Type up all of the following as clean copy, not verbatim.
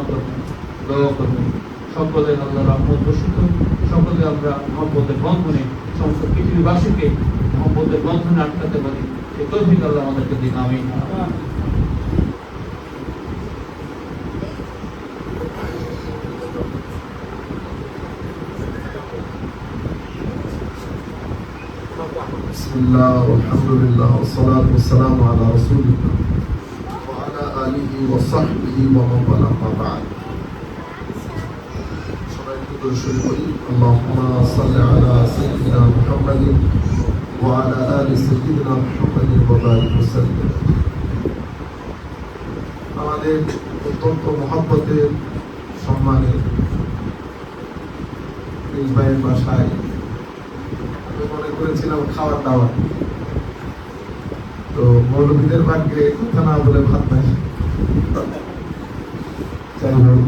করবেন, দোয়া করবেন। সকলে আল্লাহ রহমত বর্ষিত, সকলে আমরা মহব্বতের বন্ধনে সমস্ত পৃথিবীবাসীকে মহব্বতের বন্ধনে আটকাতে পারি, সে তৌফিক আল্লাহ আমাদেরকে দিন। আমিন। বিসমিল্লাহ আলহামদুলিল্লাহ ওয়াসসালাতু ওয়াসসালামু আলা রাসূলিল্লাহ ওয়া আলা আলিহি ওয়া সাহবিহি ওয়া মান ওয়ালা মা বা'দ। সবাই একটু দরুদ শরীফ পড়ি। আল্লাহুম্মা সাল্লি আলা সাইয়্যিদিনা মুহাম্মাদিন ওয়া আলা আলি সাইয়্যিদিনা মুহাম্মাদিন ওয়া বারিক ওয়া সাল্লিম। আমাদের অত্যন্ত মহব্বতের সম্মানের এই ভাইয়ের বাসায় মনে করেছিলাম খাওয়ার দাওয়ার, তো মৌলবীদের ভাগ্যে কথা না বলে ভাত নাই। যাই হোক,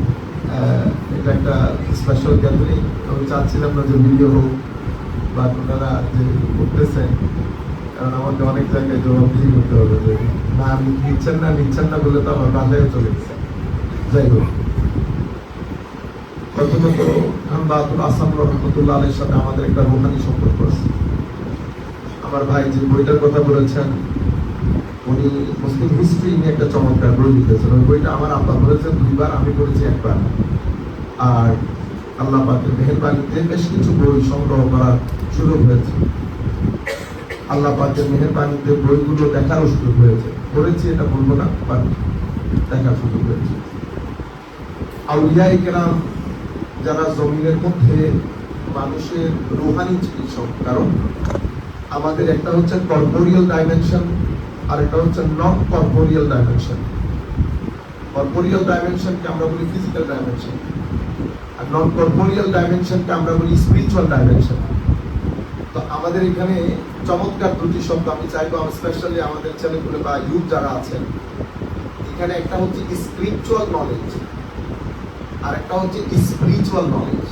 এটা একটা স্পেশাল গ্যাদারিং। আমি চাচ্ছিলাম না যে ভিডিও হোক বা ওনারা যে করতেছেন, কারণ আমাকে অনেক জায়গায় জবাবদিহি করতে হবে যে না আমি নিচ্ছেন না বলে তো আমার বাসায় চলে গেছে। যাই হোক, প্রথমত বাহাদুর আসাম রহমতুল্লাহ আলাইহির সাথে আমাদের একটা রুহানি সম্পর্ক আছে। আমার ভাই যে বইটার কথা বলেছেন, উনি মুসলিম হিস্ট্রি নিয়ে একটা চমৎকার বই লিখেছেন। ওই বইটা আমার আব্বা পড়েছেন 2 বার, আমি পড়েছি 1 বার। আর আল্লাহ পাকের মেহেরবানিতে বেশ কিছু বই সংগ্রহ করার সুযোগ হয়েছে। আল্লাহ পাকের মেহেরবানিতে বইগুলো দেখারও সুযোগ হয়েছে। পড়েছি এটা বলবো না, বাট দেখার সুযোগ হয়েছে। আউলিয়ায়ে কেরাম যারা জমিনের মধ্যে মানুষের রুহানি চিকিৎসক, কারণ আমাদের একটা হচ্ছে কর্পোরিয়াল ডাইমেনশন আর একটা হচ্ছে নন কর্পোরিয়াল ডাইমেনশন। কর্পোরিয়াল ডাইমেনশনকে আমরা বলি ফিজিক্যাল ডাইমেনশন, আর নন কর্পোরিয়াল ডাইমেনশনকে আমরা বলি স্পিরিচুয়াল ডাইমেনশন। তো আমাদের এখানে চমৎকার দুটি শব্দ আমি চাইবো স্পেশালি আমাদের ছেলেগুলো বা ইউথ যারা আছেন, এখানে একটা হচ্ছে স্পিরিচুয়াল নলেজ আর একটা হচ্ছে স্পিরিচুয়াল নলেজ।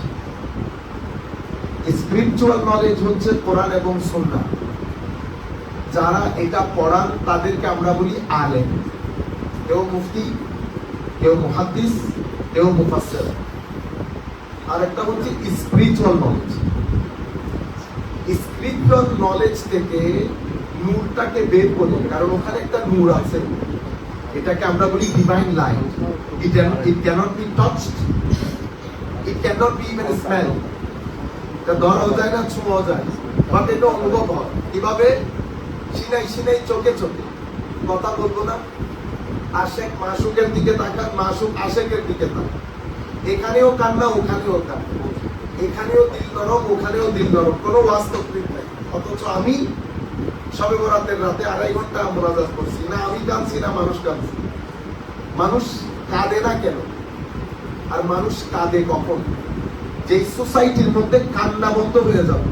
স্পিরিচুয়াল নলেজ হচ্ছে কোরআন এবং সুন্নাহ। যারা এটা পড়ান তাদেরকে আমরা বলি আলেম, কেউ মুফতি, কেউ মুহাদ্দিস, কেউ মুফাসসির। আর একটা হচ্ছে স্পিরিচুয়াল নলেজ। স্পিরিচুয়াল নলেজ থেকে নূরটাকে বের করে, কারণ ওখানে একটা নূর আছে, এটাকে আমরা বলি divine light. It cannot be touched, it cannot be even smelled. এটা ধরাও যায় না, ছোঁয়াও যায়, বাট এটা অনুভব হয়। কিভাবে? সিনাই চোখে কথা বলবো না। আশেক মাসুকের দিকে তাকান, মাসুক আশেকের দিকে তাকান। এখানেও কান্না, ওখানেও কান্না, এখানেও দিল নরম, ওখানেও দিল নরম, কোনো বাস্তব নাই। অথচ আমি শবে বরাতের রাতে 2.5 ঘন্টা মুনাজাত করছি, না আমি কাঁদছি না মানুষ কাঁদছি। মানুষ কাঁদে না কেন? আর মানুষ কাঁদে কখন? যে সোসাইটির মধ্যে কান্না বন্ধ হয়ে যাবে,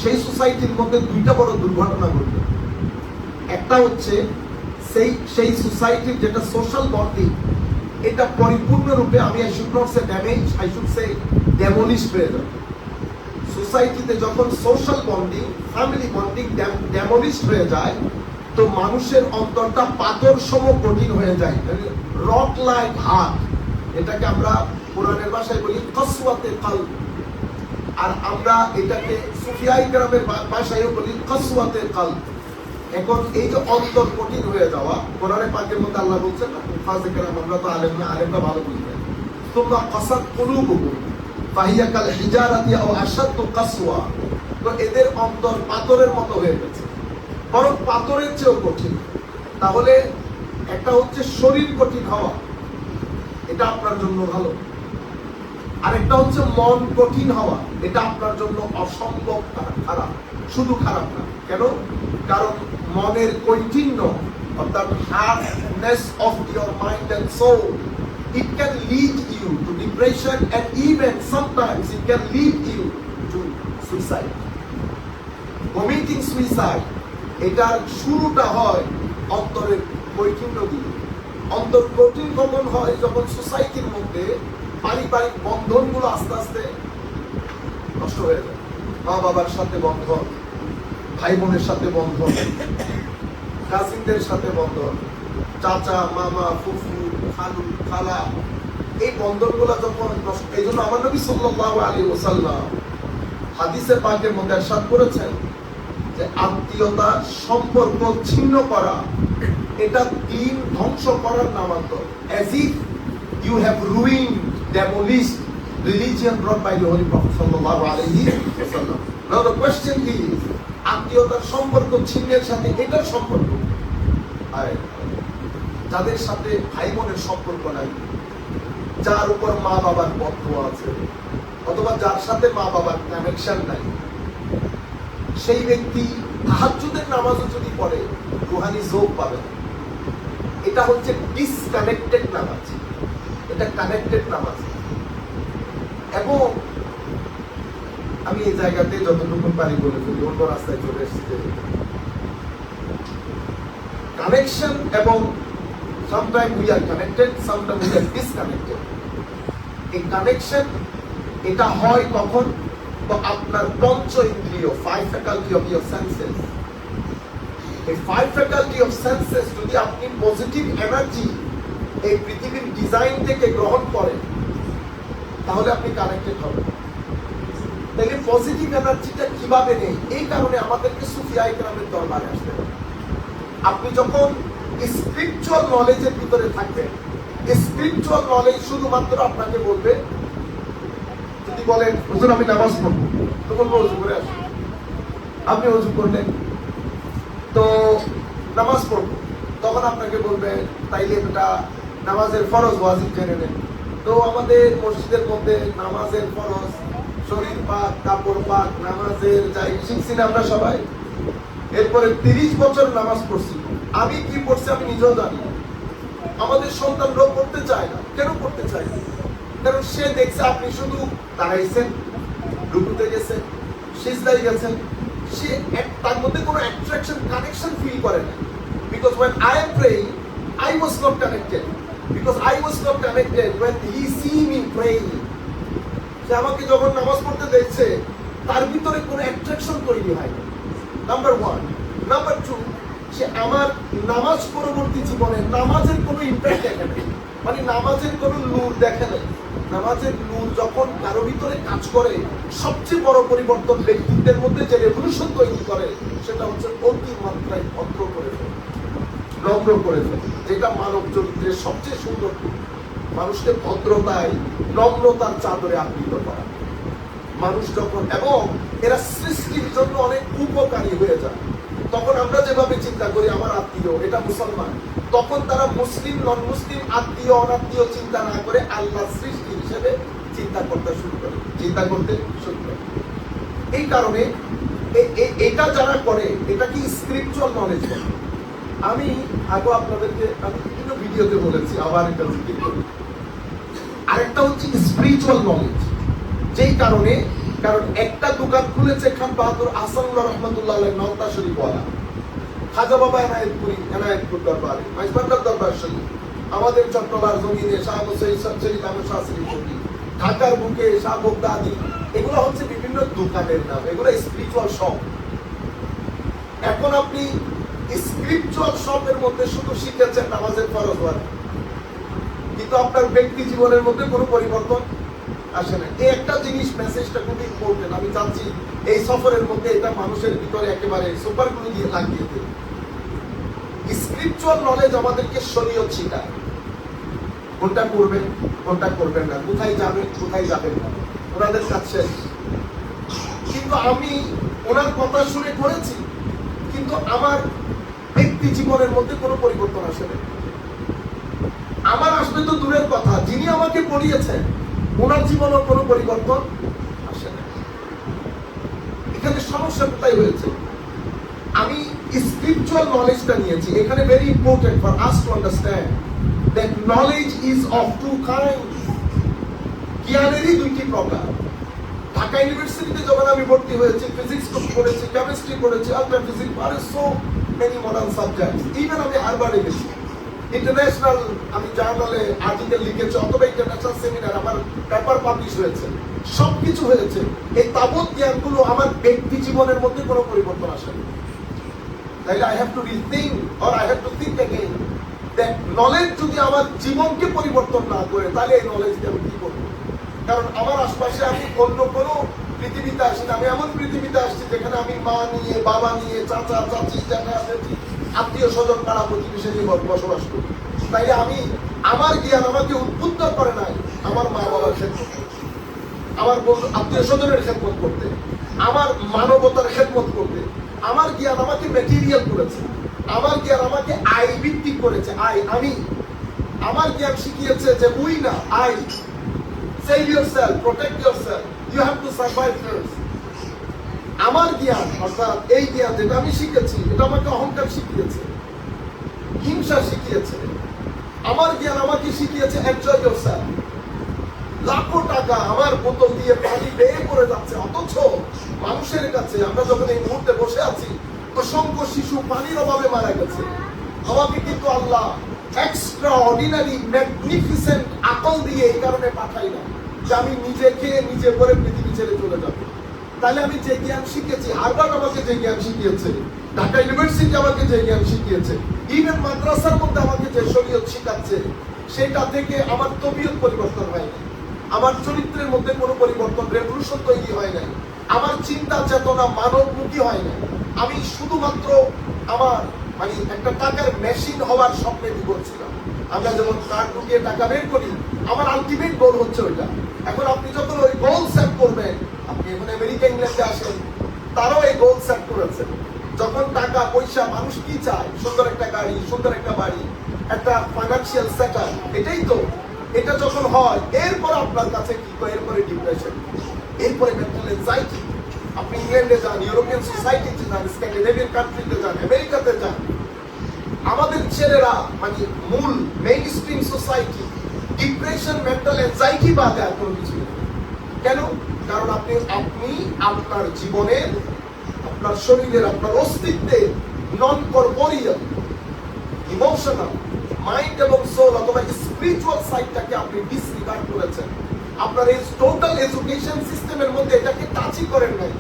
সেই সোসাইটির মধ্যে 2টা বড় দুর্ঘটনা ঘটবে। একটা হচ্ছে সেই সোসাইটির যেটা সোশ্যাল বন্ডিং, এটা পরিপূর্ণরূপে, আমি I should not say damage, I should say demolish হয়ে যাবে। সোসাইটিতে যখন social bonding, family bonding demolish হয়ে যায়, তো মানুষের অন্তরটা পাথর সম কঠিন হয়ে যায়, রক লাইক হার্ট। এটাকে আমরা কোরআনের ভাষায় বলি কসওয়াতে কলব, আর আমরা এটাকে সুফিয়ায়ে কেরামের ভাষায়ও বলি কসওয়াতে কলব। এখন এই যে অন্তর কঠিন হয়ে যাওয়া, কোরআনে পাকের মধ্যে আল্লাহ বলছেন না, ফাজে কেরাম, আমরা তো আলেম না, আলেমরা ভালো বুঝবেন, তোমরা কসাত কুলুবুকুম ফাহিয়া কাল হিজারাতি আও আশাদ্দু কাসওয়া। তো এদের অন্তর পাথরের মতো হয়ে গেছে, বরং পাথরের চেয়েও কঠিন। তাহলে একটা হচ্ছে শরীর কঠিন হওয়া, এটা আপনার জন্য ভালো। আরেকটা হচ্ছে মন কঠিন হওয়া, এটা আপনার জন্য অসম্ভব খারাপ। শুধু খারাপ না, কেন? কারণ মনের কৈঠিন্য, অর্থাৎ hardness of your mind and soul, it can lead you to depression and even sometimes it can lead you to suicide. Committing suicide, এটার শুরুটা হয় অন্তরের কৈঠিন্য দিয়ে। অন্তর কঠিন কখন হয়? যখন সোসাইটির মধ্যে পারিবারিক বন্ধনগুলো আস্তে আস্তে নষ্ট হয়ে যায়। মা বাবার সাথে বন্ধন, ভাই বোনের সাথে বন্ধন, কাজিনদের সাথে বন্ধন, চাচা মামা ফুফু খালু খালা, এই বন্ধনগুলো যখন এই জন্য আমার নবী সাল্লাল্লাহু আলাইহি ওয়াসাল্লাম হাদিসে পাকের মধ্যে ইরশাদ করেছেন যে আত্মীয়তার সম্পর্ক ছিন্ন করা এটা দ্বীন ধ্বংস করার নামান্তর, as if you have ruined, demolished religion brought by the Holy Prophet sallallahu alaihi wasallam. Now the question is, আত্মীয়তার সম্পর্ক ছিন্নের সাথে এটার সম্পর্ক, আর যাদের সাথে ভাই বোনের সম্পর্ক নাই, যার উপর মা বাবার বন্ধ আছে, অথবা যার সাথে মা বাবার কানেকশন নাই, সেই ব্যক্তি তাহাজ্জুদের নামাজও যদি পড়ে রুহানি যোগ পাবে না। এটা হচ্ছে ডিসকানেক্টেড নামাজ, এটা কানেক্টেড নামাজ। এবং আমি এই জায়গাতে যতটুকু পারি বলে ফেলি, অন্য রাস্তায় চলে এসেছি। কানেকশন এবং sometimes we are connected, sometimes we are disconnected. এই কানেকশন এটা হয় কখন? তো আপনার পঞ্চ ইন্দ্রিয়, 5 faculty of your senses, এই 5 faculty of senses যদি আপনি পজিটিভ এনার্জি এই পৃথিবীর ডিজাইন থেকে গ্রহণ করেন তাহলে আপনি কানেক্টেড হবেন। তাহলে পজিটিভ এনার্জিটা কিভাবে নেই? এই কারণে আমাদেরকে সুফিয়া ইকরামের দরবারে আসতে হবে। আপনি যখন স্পিরিচুয়াল নলেজের ভিতরে থাকবেন, স্পিরিচুয়াল নলেজ শুধুমাত্র আপনাকে বলবে, যদি বলেন হুজুর আমি নামাজ পড়বো, তো বলবো ওযু করে আসুন। আপনি ওযু করলেন, তো নামাজ পড়বো, তখন আপনাকে বলবে তাইলে এটা নামাজের ফরজ ওয়াজিব জেনে নেন। তো আমাদের মসজিদের মধ্যে নামাজের ফরজ, শরীর পাক, কাপড় পাক, নামাজের যাই শিখছি না আমরা সবাই। এরপরে 30 বছর নামাজ পড়ছি, আমি কি পড়ছি আমি নিজেও জানি। আমাদের সন্তানরাও পড়তে চায় না। কেন পড়তে চায় না? কারণ সে দেখছে আপনি শুধু দাঁড়াইছেন, রুকুতে গেছেন, সিজদায় গেছেন, সে তার মধ্যে কোনো অ্যাট্রাকশন, কানেকশন ফিল করে না। Because when I am praying, I was not connected. Because I was not connected when he see me praying. সে আমাকে যখন নামাজ পড়তে দেখছে, তার ভিতরে কোনো অ্যাট্রাকশন তৈরি হয় না। নাম্বার 1। নাম্বার 2, সে আমার নামাজ পরবর্তী জীবনে নামাজের কোনো ইম্প্যাক্ট দেখে না, মানে নামাজের কোনো নূর দেখে না। নামাজের নূর যখন কারো ভিতরে কাজ করে, সবচেয়ে বড় পরিবর্তন ব্যক্তিত্বের মধ্যে যে রেভলিউশন তৈরি করে সেটা হচ্ছে অতি মাত্রায় ভদ্র করে ফেলে, নম্র করে ফেলে, যেটা মানব চরিত্রের সবচেয়ে সুন্দর গুণ। মানুষকে ভদ্রতায়, নম্রতার চাদরে আবৃত করা মানুষ যখন, এবং এরা সৃষ্টির জন্য অনেক উপকারী হয়ে যায়। তখন আমরা যেভাবে চিন্তা করি আমার আত্মীয় এটা মুসলমান, তখন তারা মুসলিম নন মুসলিম, আত্মীয় অনাত্মীয় চিন্তা না করে আল্লাহ সৃষ্টি হিসেবে চিন্তা করতে শুরু করে। এই কারণে এটা যারা করে এটা কি স্পিরিচুয়াল নলেজ বলে। আমি আগে আপনাদেরকে আমি বিভিন্ন ভিডিওতে বলেছি, আবার এটা জিজ্ঞেস করি। আরেকটা হচ্ছে স্পিরিচুয়াল নলেজ, যেই কারণে কারণ একটা দোকান খুলেছে খান বাহাদুর আহসানুল্লাহ রহমতুল্লাহ আলাইহি নওতা শরীফ ওয়ালা, খাজা বাবা এনায়েতপুর দরবারে, মাইজবান্ডার দরবার শরীফ, আমাদের চট্টলার জমিনে শাহ মুসাইদ শরীফ আহমদ শাহ শরীফ শরীফ, ঢাকার বুকে শাহ বগদাদি, এগুলো হচ্ছে বিভিন্ন দোকানের নাম, এগুলো স্পিরিচুয়াল শপ। এখন আপনি স্পিরিচুয়াল শপের মধ্যে শুধু শিখেছেন নামাজের ফরজ ওয়াজিব, কিন্তু আপনার ব্যক্তি জীবনের মধ্যে কোনো পরিবর্তন আসে না। এই একটা জিনিস, মেসেজটা খুব ইম্পর্টেন্ট। আমি চাচ্ছি এই সফরের মধ্যে এটা মানুষের ভিতরে একেবারে সুপার গ্লু দিয়ে লাগিয়ে দেবে। স্পিরিচুয়াল নলেজ আমাদেরকে শরীয়ত শেখায়, কোনটা করবেন কোনটা করবেন না, কোথায় যাবেন কোথায় যাবেন না, ওনাদের কাছে। কিন্তু আমি ওনার কথা শুনে করেছি, কিন্তু আমার ব্যক্তি জীবনের মধ্যে কোনো পরিবর্তন আসে না। আমার আসবে তো দূরের কথা, যিনি আমাকে পড়িয়েছেন ওনার জীবনেও কোনো পরিবর্তন আসে না। এখানে সমস্যা কোথায় হয়েছে? আমি স্পিরিচুয়াল নলেজটা নিয়েছি, এখানে very important for us to understand that knowledge is of two kind. জ্ঞানেরই দুইটি প্রকার। ঢাকা ইউনিভার্সিটিতে যখন আমি ভর্তি হয়েছি, ফিজিক্স পড়েছি, কেমিস্ট্রি পড়েছি, আলট্রা ফিজিক্স, আর so many modern subjects. Even আমি হার্ভার্ডে গেছি, ইন্টারন্যাশনাল আমি জার্নালে আর্টিকেল লিখেছি, অথবা ইন্টারন্যাশনাল সেমিনার আমার পেপার পাবলিশ হয়েছে, সবকিছু হয়েছে। এই তাবৎ জ্ঞানগুলো আমার ব্যক্তি জীবনের মধ্যে কোনো পরিবর্তন আসে না। তাইলে I have to rethink or I have to think again দেখ নলেজ যদি আমার জীবনকে পরিবর্তন না করে তাহলে এই নলেজ দিয়ে আমি কি করবো? কারণ আমার আশপাশে আমি অন্য কোনো পৃথিবীতে আসি না। আমি এমন পৃথিবীতে আসছি যেখানে আমি মা নিয়ে, বাবা নিয়ে, চাচা চাচি, জ্যাঠা জেঠি, আত্মীয় স্বজন, পাড়া প্রতিবেশী নিয়ে বসবাস করি। তাই আমি আমার জ্ঞান আমাকে উদ্বুদ্ধ করে নাই আমার মা বাবার খেদমত করতে, আমার আত্মীয় স্বজনের খেদমত করতে, আমার মানবতার খেদমত করতে। আমার জ্ঞান আমাকে ম্যাটেরিয়াল করেছে, আমার জ্ঞান আমাকে আয় ভিত্তিক করেছে। আমি আমার জ্ঞান শিখিয়েছে যে উই না I, save yourself, protect yourself, you have to survive first. আমার জ্ঞান অর্থাৎ এই জ্ঞান যেটা আমি শিখেছি এটা আমাকে অহংকার শিখিয়েছে, হিংসা শিখিয়েছে। আমার জ্ঞান আমাকে শিখিয়েছে enjoy yourself. লাখো টাকা আমার বোতল দিয়ে পানি বেয়ে পড়ে যাচ্ছে, অথচ মানুষের কাছে আমরা যখন এই মুহূর্তে বসে আছি অসংখ্য শিশু পানির অভাবে মারা গেছে। আমাকে কিন্তু আল্লাহ এক্সট্রা অর্ডিনারি ম্যাগনিফিসেন্ট আকল দিয়ে এই কারণে পাঠাই না যে আমি নিজে খেয়ে নিজে করে পৃথিবী ছেড়ে চলে যাবো। তাহলে আমি যে জ্ঞান শিখেছি, হার্ভার্ড আমাকে যে জ্ঞান শিখিয়েছে, ঢাকা ইউনিভার্সিটি আমাকে যে জ্ঞান শিখিয়েছে, ইভেন মাদ্রাসার মধ্যে আমাকে যে শরীয়ত শিখাচ্ছে, সেটা থেকে আমার তবিয়ত পরিবর্তন হয়নি, আমার চরিত্রের মধ্যে কোনো পরিবর্তন, রেভলিউশন তৈরি হয় নাই, আমার চিন্তা চেতনা মানবমুখী হয় না। আমি শুধুমাত্র আমার একটা টাকার মেশিন হওয়ার স্বপ্নে করছিলাম। আমরা যেমন কার্ড ঢুকিয়ে টাকা বের করি, আমার আলটিমেট গোল হচ্ছে ওইটা। এখন আপনি যখন ওই গোল সেট করবেন, আপনি এখন আমেরিকা ইংল্যান্ডে আসেন, তারাও এই গোল সেট করেছেন। যখন টাকা পয়সা, মানুষ কি চায়? সুন্দর একটা গাড়ি, সুন্দর একটা বাড়ি, একটা ফাইন্যান্সিয়াল সেটআপ, এটাই তো। এটা যখন হয়, এরপর আপনার কাছে কি হয়? এরপরে ডিপ্রেশন, এরপরে মেন্টাল এনজাইটি। আপনি ইংল্যান্ডে যান, ইউরোপিয়ান সোসাইটিতে যান, স্ক্যান্ডিনেভিয়ান কান্ট্রিতে যান, আমেরিকাতে যান, আমাদের ছেলেরা মূল main stream society depression, mental anxiety বাদে আর কোনো কিছু নেই। কেন? কারণ আপনি আপনার জীবনের, আপনার শরীরের, আপনার অস্তিত্বের নন কর্পোরিয়াল, ইমোশনাল, মাইন্ড এবং সোল অথবা স্পিরিচুয়াল সাইডটাকে আপনি ডিসরিগার্ড করেছেন। আপনার এই টোটাল এডুকেশন সিস্টেমের মধ্যে এটাকে টাচই করেন নাই।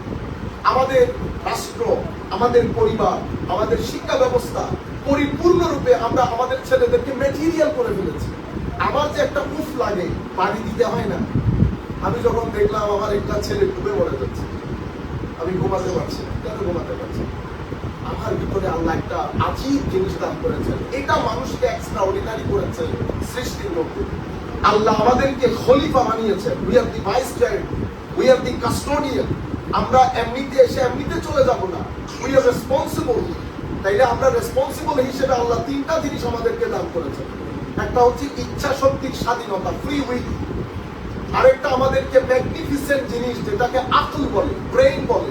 আমাদের রাষ্ট্র, আমাদের পরিবার, আমাদের শিক্ষা ব্যবস্থা পরিপূর্ণরূপে আমরা আমাদের ছেলেদেরকে ম্যাটেরিয়াল করে ফেলেছি। আমার যে একটা উফ লাগে, পানি দিতে হয় না। আমি যখন দেখলাম আমার একটা ছেলে ডুবে মরে যাচ্ছে, আমি ঘুমাতে পারছি না। কেন ঘুমাতে পারছি? আমার ভিতরে আল্লাহ একটা আজীব জিনিস দান করেছেন। এটা মানুষকে এক্সট্রা অর্ডিনারি করেছে সৃষ্টির মধ্যে। আল্লাহ আমাদেরকে খলিফা বানিয়েছেন। We are the vice child, we are the custodian. আমরা এমনিতে এসে এমনিতে চলে যাব না, উই আর রেসপন্সিবল। তাইলে আমরা রেসপন্সিবল হিসেবে আল্লাহ তিনটা জিনিস আমাদেরকে দান করেছেন। একটা হচ্ছে ইচ্ছা শক্তির স্বাধীনতা, ফ্রি উইল। আরেকটা আমাদেরকে ম্যাগনিফিসেন্ট জিনিস, যেটাকে আকল বলে, ব্রেইন বলে।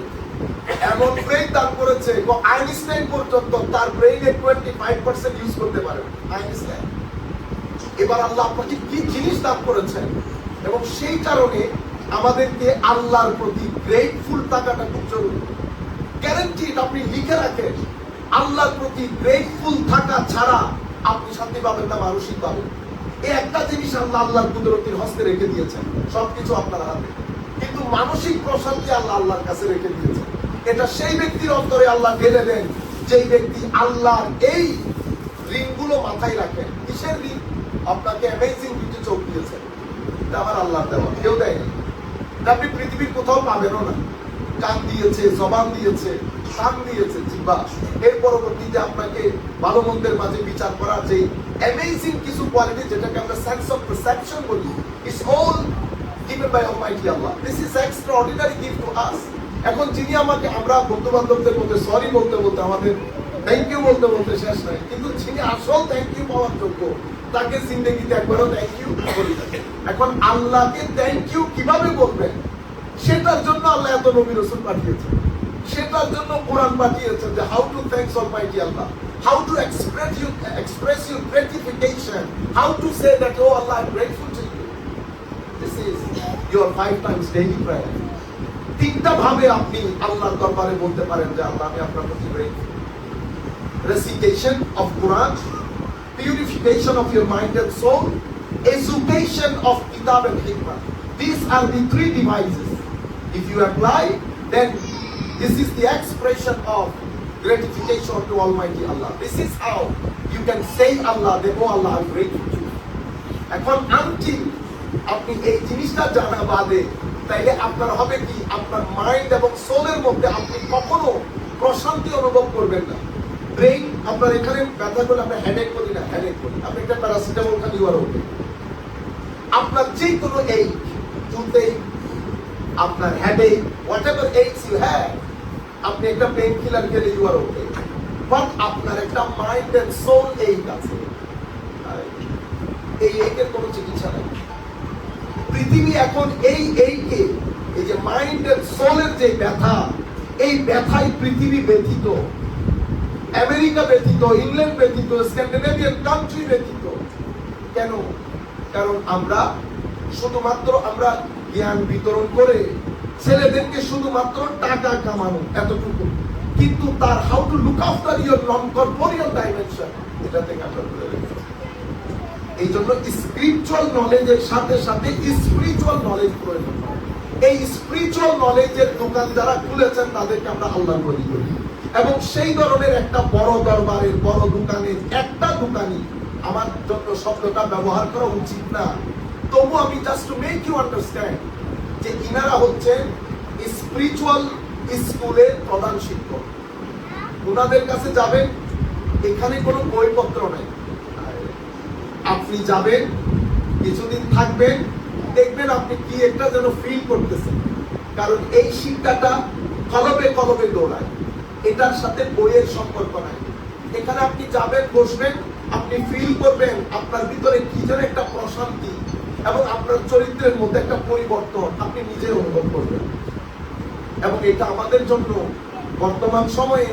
এমন ব্রেইন দান করেছে, আইনস্টাইন পর্যন্ত তার ব্রেইনে 25% ইউজ করতে পারে আইনস্টাইন। এবার আল্লাহ আপনাকে কি জিনিস দান করেছেন, এবং সেই কারণে আমাদেরকে আল্লাহর প্রতি গ্রেটফুল থাকাটা খুব জরুরি। গ্যারান্টিড, আপনি লিখে রাখেন, আল্লাহর প্রতি গ্রেটফুল থাকা ছাড়া আপনি শান্তি পাবেন না, মানসিক পাবেন। এই একটা জিনিস আল্লাহ আল্লাহর কুদরতির হস্তে রেখে দিয়েছেন, সবকিছু আপনার হাতে। কিন্তু মানসিক প্রশান্তি আল্লাহ আল্লাহর কাছে রেখে দিয়েছেন। এটা সেই ব্যক্তির অন্তরে আল্লাহ ঢেলে দেন, যেই ব্যক্তি আল্লাহর এই ঋণগুলো মাথায় রাখেন। কিসের ঋণ? আপনাকে অ্যামেজিং দুটি চোখ দিয়েছেন, এটা আমার আল্লাহর দেওয়া, কেউ দেয়নি। আপনি পৃথিবীর কোথাও পাবেনও না। কান দিয়েছে, জবান দিয়েছে, কান দিয়েছে, জিহ্বা। এর পরবর্তীতে আপনাকে ভালো মন্দের মাঝে বিচার করার যে অ্যামেজিং কিছু কোয়ালিটি, যেটাকে আমরা সেন্স অফ পারসেপশন বলি, it's all given by almighty Allah. This is extraordinary gift to us. এখন যিনি আমাকে, আমরা বন্ধু বান্ধবদের মধ্যে সরি বলতে বলতে, আমাদের থ্যাংক ইউ বলতে বলতে শেষ নাই, কিন্তু যিনি আসল থ্যাংক ইউ পাওয়ার যোগ্য, তাকে জিন্দেগিতে একবারও থ্যাংক ইউ বলি না। এখন আল্লাহকে থ্যাংক ইউ কিভাবে বলবেন, সেটার জন্য আল্লাহ এত নবী রাসূল পাঠিয়েছেন, সেটার জন্য কোরআন পাঠিয়েছেন, যে how to thanks Almighty Allah, how to express your gratification, how to say that, oh Allah, I'm grateful to you. This is your 5 times daily prayer. তিনটা ভাবে আপনি আল্লাহর দরবারে বলতে পারেন যে আল্লাহ, আমি আপনার প্রতি grateful. Recitation of Quran, purification of your mind and soul, education of Kitab and Hikmah. These are the 3 devices. If you apply, then this is the expression of gratification to Almighty Allah. This is how you can say Allah, that oh Allah, I'm grateful to you. এখন until আপনি এই জিনিসটা জানা বাদে তাইলে আপনার হবে কি, আপনার মাইন্ড এবং সোলের মধ্যে আপনি কখনো প্রশান্তি অনুভব করবেন না। ব্রেইন আপনার এখানে ব্যথা করলে আমরা হেডেক করি না, হেডেক করি, আপনি একটা প্যারাসিটামল খালি ইউ আর ওকে। আপনার যে কোনো এই টুথেক, আপনার headache, whatever aches you have, আপনি একটা পেইন কিলার খেলে ইউ আর ওকে। বাট আপনার একটা মাইন্ড এন্ড সোল এইক আছে, এই এইকের কোনো চিকিৎসা নেই। পৃথিবী এখন এই এইকে, এই যে মাইন্ড এন্ড সোলের যে ব্যথা, এই ব্যথায় পৃথিবী ব্যথিত, আমেরিকা ব্যথিত, ইংল্যান্ড ব্যথিত, স্ক্যান্ডিনেভিয়ান কান্ট্রি ব্যথিত। কেন? কারণ আমরা শুধুমাত্র আমরা জ্ঞান বিতরণ করে ছেলেদেরকে শুধুমাত্র টাকা কামানো এতটুকু, কিন্তু তার how to look after your non corporeal dimension এটা থেকে আমরা ভুলে গেছি। এই জন্য স্পিরিচুয়াল নলেজের সাথে সাথে স্পিরিচুয়াল নলেজ প্রয়োজন। এই স্পিরিচুয়াল নলেজের দোকান যারা খুলেছেন তাদেরকে আমরা আল্লাহর ওলি করি, এবং সেই ধরনের একটা বড় দরবারের বড় দোকানের একটা দোকানি আমার জন্য শব্দটা ব্যবহার করা উচিত না। তবু আমি just to make you understand যে ইনারা হচ্ছেন স্পিরিচুয়াল স্কুলের প্রধান শিক্ষক। ওনাদের কাছে যাবেন, এখানে কোনো বইপত্র নাই, আপনি যাবেন, কিছুদিন থাকবেন, দেখবেন আপনি কি একটা যেন ফিল করতেছেন। কারণ এই শিক্ষাটা কলবে কলবে দৌড়ায়, এটার সাথে বইয়ের সম্পর্ক নাই। এখানে আপনি যাবেন, বসবেন, আপনি ফিল করবেন আপনার ভিতরে কি যেন একটা প্রশান্তি এবং আপনার চরিত্রের মধ্যে একটা পরিবর্তন আপনি নিজে অনুভব করবেন। এবং এটা আমাদের জন্য বর্তমান সময়ে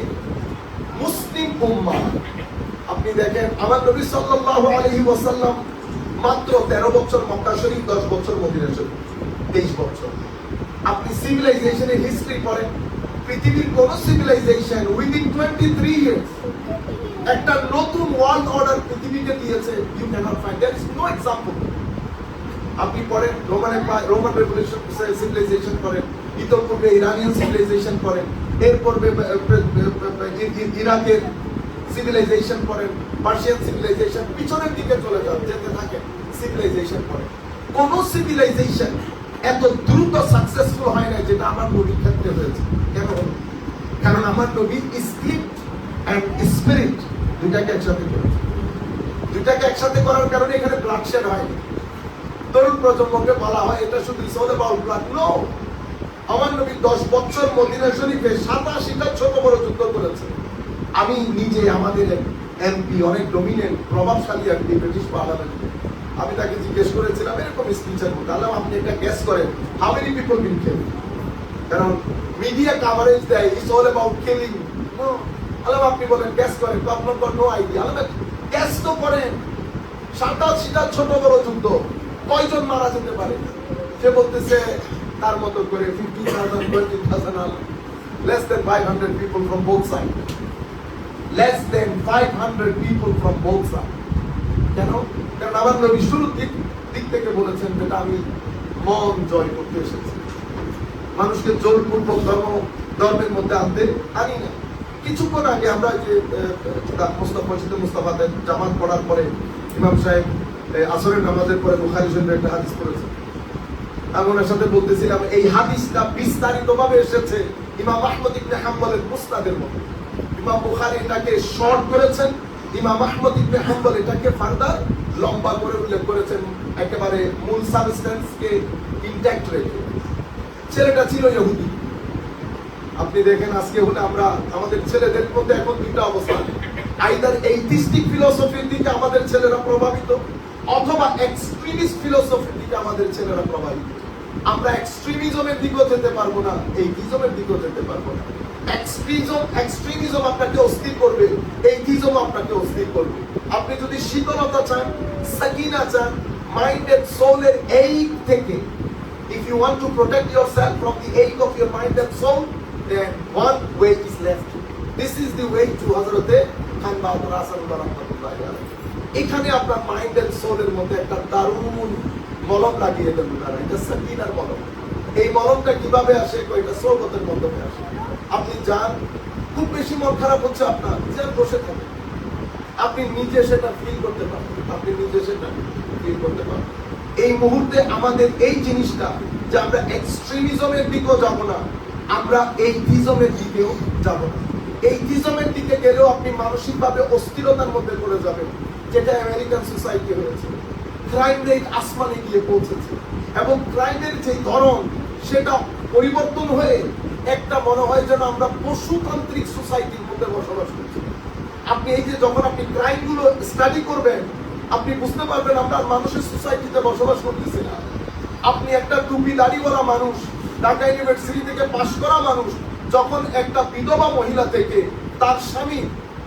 মুসলিম উম্মাহ, আপনি দেখেন আমার নবী সাল্লাল্লাহু আলাইহি ওয়াসাল্লাম মাত্র 13 বছর মক্কা শরীফ, 10 বছর মদিনা শরীফ, 23 বছর। আপনি সিভিলাইজেশনের হিস্ট্রি পড়েন, পৃথিবীর কোন সিভিলাইজেশন উইদিন 23 ইয়ার্স একটা নতুন ওয়ার্ল্ড অর্ডার পৃথিবীকে দিয়েছে, you cannot find, there is no example. আপনি পড়েন রোমান রেভলিউশন সিভিলাইজেশন করেন, ইতোপূর্বে ইরানিয়ান সিভিলাইজেশন করেন, এরপর ইরাকের সিভিলাইজেশন করেন, পার্সিয়ান সিভিলাইজেশন, পিছনের দিকে চলে যান, যেতে থাকেন, সিভিলাইজেশন করেন। কোন সিভিলাইজেশন এত দ্রুত সাকসেসফুল হয় না যেটা আমার নবীর ক্ষেত্রে হয়েছে। কেন? কারণ আমার নবী স্ক্রিপ্ট এন্ড স্পিরিট দুইটাকে একসাথে করেছে। দুইটাকে একসাথে করার কারণে এখানে ব্লাডশেড হয়নি। তরুণ প্রজন্মকে বলা হয় এটা শুধু it's all about blood. No, আমার নবী 10 বছর মদিনা শরীফে 87টা ছোট বড় যুদ্ধ করেছে। আমি নিজে আমাদের এমপি, অনেক ডমিনেন্ট প্রভাবশালী এমপি ব্রিটিশ পার্লামেন্টে, আমি তাকে জিজ্ঞেস করেছিলাম এরকম স্পিচের মধ্যে, আল্লাহ আপনি একটা গ্যাস করেন how many people been killed. কারণ মিডিয়া কভারেজ দেয় it's all about killing. No, আল্লাহ আপনি বলেন গ্যাস করেন, তো আপনার নো আইডিয়া। আল্লাহ গ্যাস তো করেন, 87টা ছোট বড় যুদ্ধ, কয়জন মারা যেতে পারে? সে বলতেছে তার মতো করে 50,000 20,000, less than 500 people from both sides. Less than 500 people from both sides. কেন? কারণ আমার নবী শুরুর দিক থেকে বলেছেন যেটা আমি মন জয় করতে এসেছি, মানুষকে জোরপূর্বক ধর্মের মধ্যে আনতে আনি না। কিছুক্ষণ আগে আমরা যে মুস্তাফাদের জামাত পড়ার পরে ইমাম সাহেব আসরের নামাজের পরে বুখারী শরীফের একটা হাদিস পড়েছে। আমি ওনার সাথে বলতেছিলাম এই হাদিসটা বিস্তারিতভাবে এসেছে ইমাম আহমদ ইবনে হাম্বলের মুসনাদের মধ্যে। ইমাম বুখারী এটাকে শর্ট করেছেন, ইমাম আহমদ ইবনে হাম্বল এটাকে ফার্দার লম্বা করে উল্লেখ করেছেন, একেবারে মূল সাবস্টেন্সকে ইনট্যাক্ট রেখে। ছেলেটা ছিল ইহুদি। আপনি দেখেন আজকে হলে আমরা আমাদের ছেলেদের মধ্যে এখন দুইটা অবস্থা, আইদার এইথিস্টিক ফিলোসফির দিকে আমাদের ছেলেরা প্রভাবিত, অথবা এক্সট্রিমিস্ট ফিলোসফির দিকে আমাদের ছেলেরা প্রভাবিত। আমরা এক্সট্রিমিজমের দিকেও যেতে পারবো না, এইথিজমের দিকেও যেতে পারবো না। এক্সট্রিমিজম আপনাকে অস্থির করবে, এইথিজম আপনাকে অস্থির করবে। আপনি যদি শীতলতা চান, সাকিনা চান, মাইন্ড এন্ড সোলের এই থেকে, if you want to protect yourself from the ache of your mind and soul, then one way is left. This is the way to Hazrat Khan Bahadur Rasulullah rahmatullahi alayhi. এখানে আপনার mind and সোলের মধ্যে একটা দারুণ মলম লাগিয়ে দেন তারা, এটা সাকিনার মলম। এই মলমটা কিভাবে আসে? কয়টা সোহবতের মাধ্যমে আসে। আপনি যান, খুব বেশি মন খারাপ হচ্ছে আপনার, যে বসে থাকেন, আপনি নিজে সেটা ফিল করতে পারবেন, আপনি নিজে সেটা ফিল করতে পারবেন। এই মুহূর্তে আমাদের এই জিনিসটা যে আমরা এক্সট্রিমিজমের দিকেও যাব না, আমরা এইথিজমের দিকেও যাব না। এইথিজমের দিকে গেলেও আপনি মানসিকভাবে অস্থিরতার মধ্যে পড়ে যাবেন, যেটা আমেরিকান সোসাইটি হয়েছে। ক্রাইম রেট আসমানে গিয়ে পৌঁছেছে এবং ক্রাইমের যে ধরন সেটা পরিবর্তন হয়ে একটা মনে হয় যেন আমরা পশুতান্ত্রিক সোসাইটির মধ্যে বসবাস করছি। আপনি এই যে যখন আপনি ক্রাইম গুলো স্টাডি করবেন, আপনি বুঝতে পারবেন আমরা মানুষের সোসাইটিতে বসবাস করতেছি না। আপনি একটা টুপি দাড়িওয়ালা মানুষ, ঢাকা ইউনিভার্সিটি থেকে পাশ করা মানুষ, যখন একটা বিধবা মহিলা থেকে তার স্বামী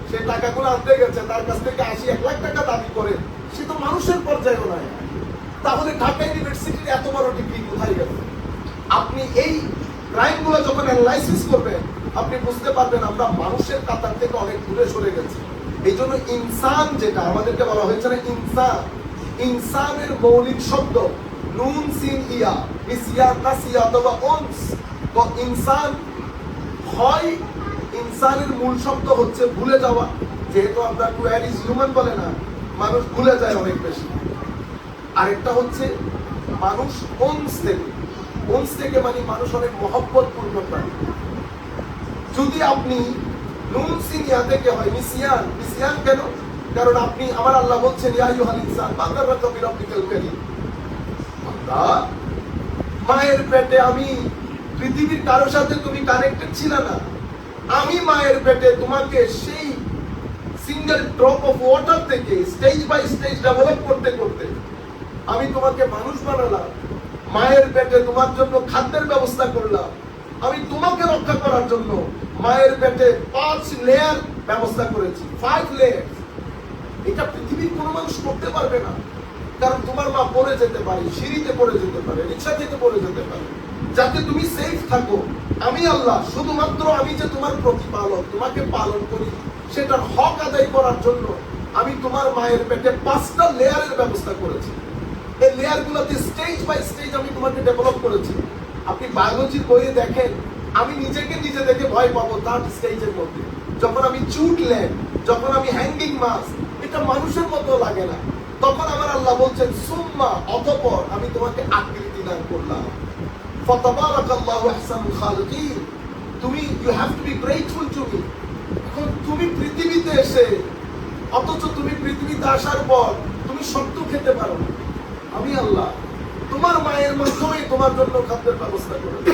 সে টাকাগুলো আনতে গেছে, তার কাছ থেকে ৮০-১ লাখ টাকা দাবি করে, সে তো মানুষের পর্যায়েও নয়। তাহলে ঢাকা ইউনিভার্সিটির এত বড় ডিগ্রি কোথায় গেল? আপনি এই ক্রাইম গুলো যখন অ্যানালাইসিস করবেন, আপনি বুঝতে পারবেন আমরা মানুষের কাতার থেকে অনেক দূরে সরে গেছি। এই জন্য ইনসান, যেটা আমাদেরকে বলা হয়েছে না ইনসান, ইনসানের মৌলিক শব্দ নুন সিন ইয়া মিসিয়া নাসিয়া অথবা অনস। তো ইনসান হয়, ইনসানের মূল শব্দ হচ্ছে ভুলে যাওয়া, যেহেতু আমরা টু অ্যার ইজ হিউম্যান বলে না, মানুষ ভুলে যায় অনেক বেশি। আরেকটা হচ্ছে মানুষ অনস থেকে মানে মানুষ অনেক মহব্বতপূর্ণ প্রাণী। যদি আপনি নুন সিন ইয়া থেকে হয় মিসিয়ান, মিসিয়ান কেন? কারণ আপনি, আমার আল্লাহ বলছেন ইয়া আইয়ুহাল ইনসান মা গাররাকা বিরাব্বিকাল কারীম। বান্দা, মায়ের পেটে আমি পৃথিবীর কারোর সাথে তুমি কানেক্টেড ছিল না, আমি মায়ের পেটে তোমাকে সেই সিঙ্গেল ড্রপ অফ ওয়াটার থেকে স্টেজ বাই স্টেজ ডেভেলপ করতে করতে আমি তোমাকে মানুষ বানালাম। মায়ের পেটে তোমার জন্য খাদ্যের ব্যবস্থা করলাম। আমি তোমাকে রক্ষা করার জন্য মায়ের পেটে 5 লেয়ার ব্যবস্থা করেছি, 5 লেয়ার। এটা পৃথিবীর কোনো মানুষ করতে পারবে না, কারণ তোমার মা পড়ে যেতে পারে, সিঁড়িতে পড়ে যেতে পারে, রিক্সা থেকে পড়ে যেতে পারে, যাতে তুমি সেফ থাকো। আমি আল্লাহ, শুধুমাত্র আমি যে তোমার প্রতিপালক, তোমাকে পালন করি, সেটার হক আদায় করার জন্য আমি তোমার মায়ের পেটে 5টা লেয়ারের ব্যবস্থা করেছি। এই লেয়ার গুলোতে স্টেজ বাই স্টেজ আমি তোমাকে ডেভেলপ করেছি। আপনি বায়োলজির বইয়ে দেখেন, আমি নিজেকে নিজে দেখে ভয় পাবো 3rd স্টেজের মধ্যে। যখন আমি চুট ল্যাম্প, যখন আমি হ্যাঙ্গিং মাছ, এটা মানুষের মতো লাগে না। তখন আমার আল্লাহ বলছেন সুম্মা, অতঃপর আমি তোমাকে আকৃতি দান করলাম। ফাতাবারাকাল্লাহু আহসানুল খালিকিন। তুমি, you have to be grateful to me. এখন তুমি পৃথিবীতে এসে, অথচ তুমি পৃথিবীতে আসার পর তুমি শক্ত খেতে পারো না। আমি আল্লাহ তোমার মায়ের মাধ্যমে তোমার জন্য খাদ্যের ব্যবস্থা করেছি।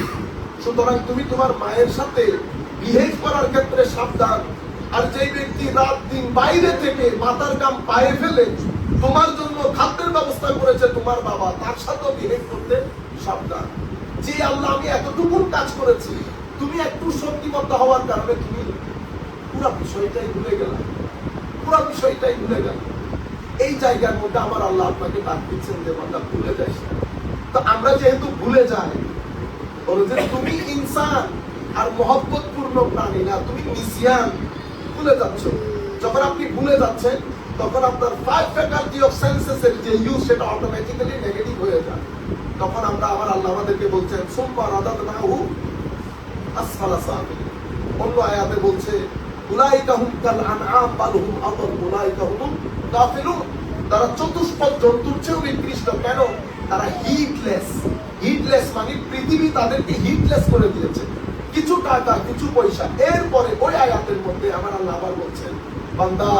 সুতরাং তুমি তোমার মায়ের সাথে বিহেভ করার ক্ষেত্রে সাবধান। আর যেই ব্যক্তি রাত দিন বাইরে থেকে মাথার গাম পায়ে ফেলে তোমার জন্য খাদ্যের ব্যবস্থা করেছে তোমার বাবা, তার সাথেও বিহেভ করতে সাবধান। যে আল্লাহ আমি এতটুকু কাজ করেছি, তুমি একটু শক্তিমত্তা হওয়ার কারণে তুমি পুরো বিষয়টাই ভুলে গেলাম, পুরো বিষয়টাই ভুলে গেল। এই জায়গার মধ্যে আমার আল্লাহ আপনাকে ডাক দিচ্ছেন যে বান্দা ভুলে যাস না। তো আমরা যেহেতু ভুলে যাই, বলে যে তুমি ইনসান আর মহব্বতপূর্ণ প্রাণী না, তুমি নিসিয়ান, ভুলে যাচ্ছ। যখন আপনি ভুলে যাচ্ছেন, তখন আপনার 5 ফ্যাকাল্টি অফ সেন্সেস এর যে ইউজ, সেটা অটোমেটিক্যালি নেগেটিভ হয়ে যায়। তখন আমরা, আমার আল্লাহ আমাদেরকে বলছেন সুম্মা রাদাদনাহু আসফালা সাফিলিন। অন্য আয়াতে বলছে উলাইকা হুম কাল আনআম বাল হুম আদাল উলাইকা হুম গাফিলুন। তারা চতুষ্পদ জন্তুর চেয়েও নিকৃষ্ট। কেন? তারা হিটলেস। হিটলেস মানে পৃথিবী তাদেরকে হিটলেস করে দিয়েছে। কিছু টাকা, কিছু পয়সা। এরপরে ওই আয়াতের মধ্যে আমার আল্লাহ আবার বলছেন বান্দা,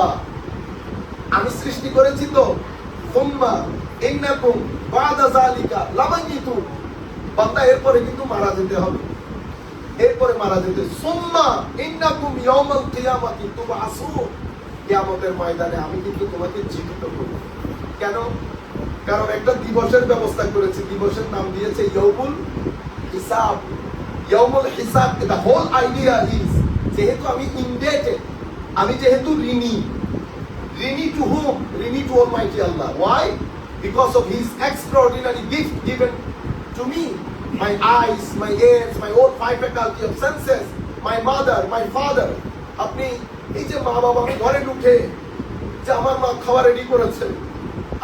আমি সৃষ্টি করেছি তো, সুম্মা ইন্নাকুম বাদা যালিকা লামাইতুম। বান্দা এরপরে কিন্তু মারা যেতে হবে, এরপরে মারা যেতে। সুম্মা ইন্নাকুম ইয়াউমাল কিয়ামাতি তুবআসুন। কিয়ামতের ময়দানে আমি কিন্তু তোমাকে জীবিত করব। কেন? কারণ একটা দিবসের ব্যবস্থা করেছি, দিবসের নাম দিয়েছে ইয়াউমুল হিসাব। ইয়াউমুল হিসাব, the whole idea is, যেহেতু আমি ইনডেটেড, আমি যেহেতু ঋণী to whom? ঋণী to Almighty Allah. Why? Because of His extraordinary gift given to me. My eyes, my ears, my own 5 faculty of senses, my mother, my father. আপনি এই যে মা বাবা, আমি ঘরে ঢুকে যে আমার মা খাবার রেডি করেছে,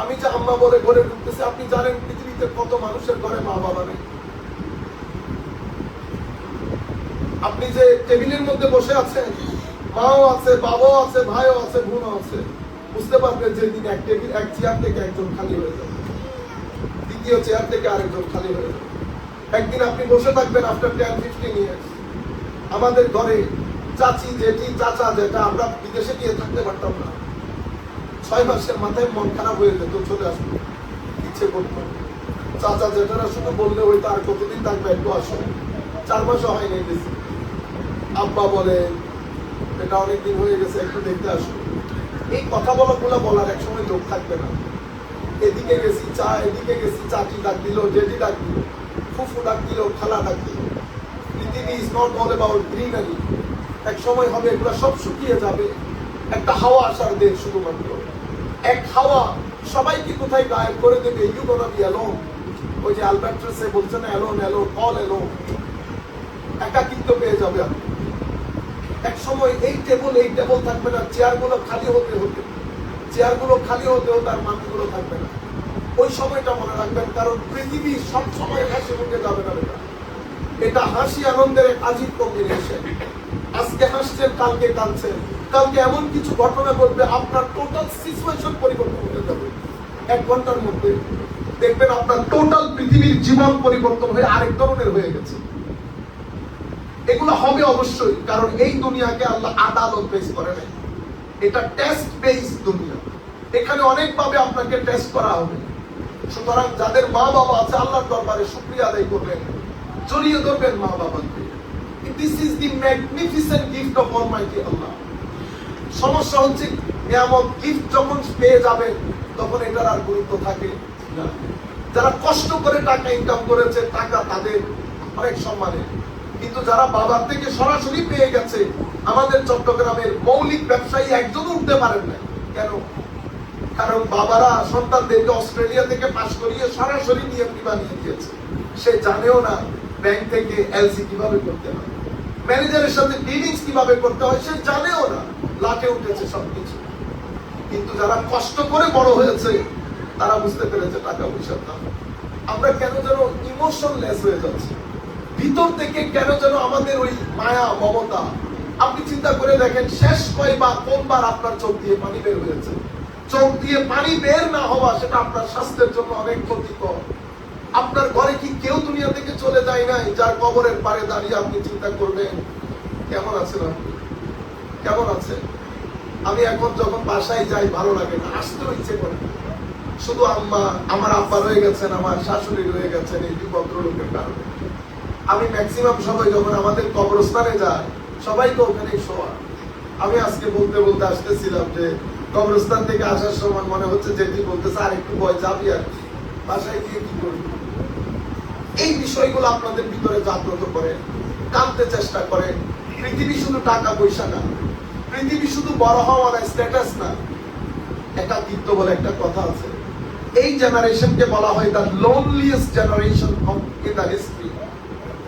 আমি যে আম্মা বলে ঘরে ঢুকতেছি, আপনি জানেন পৃথিবীতে কত মানুষের ঘরে মা বাবা নেই। আপনি যে টেবিলের মধ্যে বসে আছেন, মাও আছে, বাবাও আছে, ভাইও আছে, বোনও আছে, বুঝতে পারবেন যে দিন এক টেবিল, এক চেয়ার থেকে একজন খালি হয়ে যাবে, দ্বিতীয় চেয়ার থেকে আরেকজন খালি হয়ে যাবে। একদিন আপনি বসে থাকবেন আফটার 10-15 ইয়ার্স। আমাদের ঘরে চাচি, জেঠি, চাচা, যেটা আমরা বিদেশে গিয়ে থাকতে পারতাম না, 6 মাসের মাথায় মন খারাপ হয়ে যেত, চলে আসতো, ইচ্ছে করতো। চাচা জেঠারা শুধু বললে ওই তার কতদিন থাকবে, একটু আসো, 4 মাসও হয় নাই গেছে। আব্বা বলে এটা অনেকদিন হয়ে গেছে, একটু দেখতে আসো। এই কথা বলার এক সময় লোক থাকবে না। এদিকে গেছি চা, এদিকে গেছি, চাচি ডাক দিল, জেঠি ডাক দিল, ফুফু ডাক দিল, খালা ডাক দিল। পৃথিবী is not all about greenery. এক সময় হবে এগুলো সব শুকিয়ে যাবে, একটা হাওয়া আসার দেশ শুধুমাত্র। এক হাওয়া সবাইকে কোথায় গায়েব করে দেবে। You gonna be alone. ওই যে আলবার্টাসে বলছে না, অ্যালোন অ্যালোন অল অ্যালোন, একাকিত্ব পেয়ে যাবে আপনি। এক সময় এই টেবল থাকবে না, চেয়ারগুলো খালি হতে হতে আর মানুষগুলো থাকবে না। ওই সময়টা মনে রাখবেন, কারণ পৃথিবী সব সময় হাসি মুখে যাবে না। এটা হাসি আনন্দের এক আজীব কম্বিনেশন। আজকে হাসছেন, কালকে কাঁদছেন, কালকে এমন কিছু ঘটনা ঘটবে আপনার টোটাল সিচুয়েশন পরিবর্তন হয়ে যাবে। 1 ঘন্টার মধ্যে দেখবেন আপনার টোটাল পৃথিবীর জীবন পরিবর্তন হয়ে আরেক ধরনের হয়ে গেছে। এগুলো হবে অবশ্যই, কারণ এই দুনিয়াকে আল্লাহ আদালত বেস করে নাই। এটা টেস্ট বেস দুনিয়া। এখানে অনেকভাবে আপনাকে টেস্ট করা হবে। সুতরাং যাদের মা বাবা আছে, আল্লাহর দরবারে শুকরিয়া আদায় করবেন, জড়িয়ে ধরবেন মা বাবাকে। This is the magnificent gift of almighty আল্লাহ। সমস্যা হচ্ছে নিয়ামত গিফট যখন পেয়ে যাবেন তখন এটার আর গুরুত্ব থাকে না। যারা কষ্ট করে টাকা ইনকাম করেছে, টাকা তাদের অনেক সম্মানের, কিন্তু যারা বাবার থেকে সরাসরি পেয়ে গেছে, আমাদের চট্টগ্রামের মৌলিক ব্যবসায়ী একজনও উঠতে পারেন না। কেন? কারণ বাবারা সন্তানদেরকে অস্ট্রেলিয়া থেকে পাস করিয়ে সরাসরি নিয়ে বানিয়ে দিয়েছে। সে জানেও না ব্যাংক থেকে এলসি কিভাবে করতে হয়, ম্যানেজারের সাথে ডিলিংস কিভাবে করতে হয়, সে জানেও না। লাটে উঠেছে সবকিছু। কিন্তু যারা কষ্ট করে বড় হয়েছে তারা বুঝতে পেরেছে টাকা পয়সার দাম। আমরা কেন যেন ইমোশনলেস হয়ে যাচ্ছি ভিতর থেকে, কেন যেন আমাদের ওই মায়া মমতা। আপনি চিন্তা করে দেখেন, শেষ কয়বার কোনবার আপনার চোখ দিয়ে পানি বের হয়েছে? চোখ দিয়ে পানি বের না হওয়া, সেটা আপনার স্বাস্থ্যের জন্য অনেক ক্ষতিকর। আপনার ঘরে কি কেউ দুনিয়া থেকে চলে যায় নাই, যার কবরের পাড়ে দাঁড়িয়ে আপনি চিন্তা করবেন কেমন আছেন আপনি, কেমন আছেন? আমি এখন যখন বাসায় যাই ভালো লাগে না, আসতেও ইচ্ছে করে না। শুধু আম্মা, আমার আব্বা রয়ে গেছেন, আমার শাশুড়ি রয়ে গেছেন, এই ভদ্রলোকের কারণে। আমি ম্যাক্সিমাম সময় যখন আমাদের কবরস্থানে যাই, সবাই তো ওখানে শোয়া। আমি আজকে বলতে বলতে আসতেছিলাম যে কবরস্থান থেকে আসার সময় মনে হচ্ছে যেটি বলতেছে আর একটু ভয় যাবি, আর বাসায় গিয়ে কি করবি। এই বিষয়গুলো আপনাদের ভিতরে জাগ্রত করেন, জানতে চেষ্টা করেন। পৃথিবী শুধু টাকা পয়সা না, পৃথিবী শুধু বড় হওয়া না, স্ট্যাটাস না। একাকিত্ব বলে একটা কথা আছে। এই জেনারেশনকে বলা হয় the loneliest generation of the history.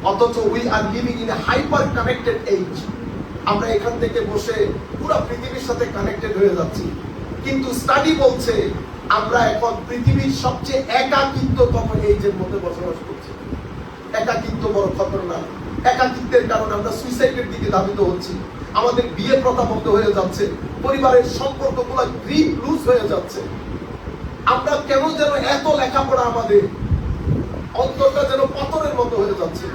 অথচ we are living in a hyper connected age. আমরা এখান থেকে বসে পুরো পৃথিবীর সাথে কানেক্টেড হয়ে যাচ্ছি, কিন্তু স্টাডি বলছে আমরা এখন পৃথিবীর সবচেয়ে একাকিত্বতম এইজের মধ্যে বসবাস করছি। একাকিত্ব বড় খতরনাক। একাকিত্বের কারণে আমরা সুইসাইডের দিকে ধাবিত হচ্ছি। আমাদের বিয়ে প্রথা বন্ধ হয়ে যাচ্ছে, পরিবারের সম্পর্কগুলো গ্রিপ লুজ হয়ে যাচ্ছে। আমরা কেন যেন এত লেখাপড়া, আমাদের অন্তরটা যেন পাথরের মতো হয়ে যাচ্ছে।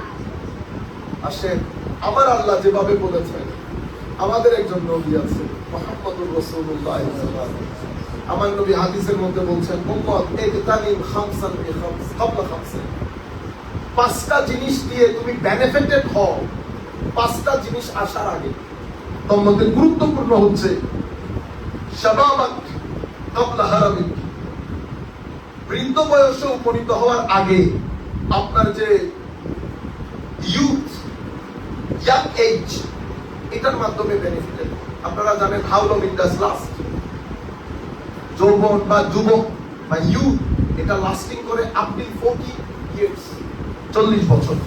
আসেন, আমার আল্লাহ যেভাবে বলেছেন, আমাদের একজন নবী আছে মুহাম্মদুর রাসূলুল্লাহ সাল্লাল্লাহু আলাইহি ওয়াসাল্লাম। আমার নবী হাদিসের মধ্যে বলছেন, উম্মত ইকতানিম খামসান বিখামস ক্বাবলা খামসিন। 5টা জিনিস দিয়ে তুমি বেনিফিটেড হও 5টা জিনিস আসার আগে। তার মধ্যে গুরুত্বপূর্ণ হচ্ছে শাবাবাক ক্বাবলা হারামিক। বৃদ্ধ বয়সে উপনীত হওয়ার আগে আপনার যে ইউথ, ইয়াং এজ, এটার মাধ্যমে বেনিফিটেড। আপনারা জানেন how long it does last. যৌবন বা যুবক বা ইউথ, এটা লাস্টিং করে আপ টিল 40 ইয়ার্স, 40 বছর।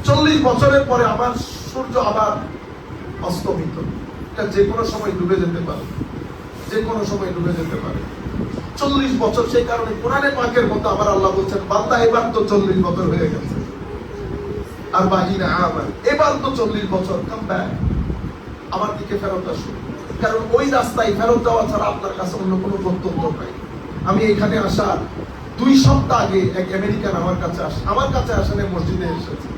40 বছরের পরে আমার সূর্য আবার অস্তমিত। এটা যে কোনো সময় ডুবে যেতে পারে, যে কোনো সময় ডুবে যেতে পারে। 40 বছর। সেই কারণে কোরআনে পাকের মতো আমার আল্লাহ বলছেন, বান্দা এবার তো 40 বছর হয়ে গেছে, আর বাহিনা আমার এবার তো 40 বছর কাম ব্যাক, আমার দিকে ফেরত আসুন, কারণ ওই রাস্তায় ফেরত যাওয়া ছাড়া আপনার কাছে অন্য কোনো গন্তব্য নাই। আমি এখানে আসার 2 সপ্তাহ আগে এক আমেরিকান আমার কাছে আসেন মসজিদে এসেছে।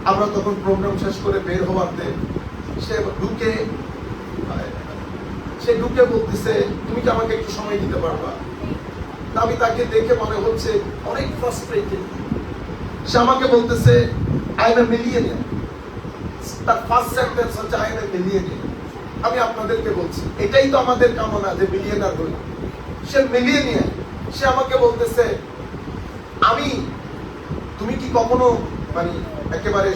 আমরা তখন প্রোগ্রাম শেষ করে বের হওয়াতে সে ঢুকে বলতেছে, তুমি কি আমাকে একটু সময় দিতে পারবা? আমি তাকে দেখে মনে হচ্ছে অনেক ফ্রাস্ট্রেটেড। সে আমাকে বলতেছে আই এম এ মিলিয়নিয়ার। তার ফার্স্ট সেন্টেন্স হচ্ছে আই এম এ মিলিয়নিয়ার। আমি আপনাদেরকে বলছি এটাই তো আমাদের কামনা যে মিলিয়নার হই। সে মিলিয়নিয়ার। সে আমাকে বলতেছে তুমি কি কখনো মানে একেবারে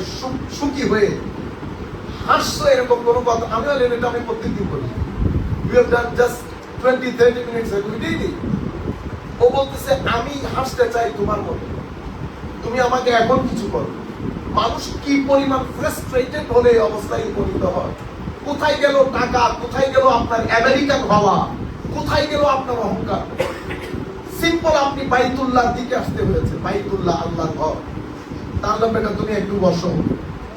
সুখী হয়ে হাসছো এরকম কোনো কথা? আমি বললেন এটা আমি প্রত্যেকদিন করি। We have done just 20-30 minutes ago. We did it. ও বলতেছে আমি হাসতে চাই তোমার মতো, তুমি আমাকে এখন কিছু করো। মানুষ কি পরিমাণ ফ্রাস্ট্রেটেড হলে এই অবস্থায় উপনীত হয়। কোথায় গেল টাকা, কোথায় গেল আপনার আমেরিকান হওয়া, কোথায় গেল আপনার অহংকার? সিম্পল আপনি বাইতুল্লাহর দিকে আসতে হয়েছে। বাইতুল্লাহ আল্লাহর ঘর। তাহলে বেটা তুমি একটু বসো,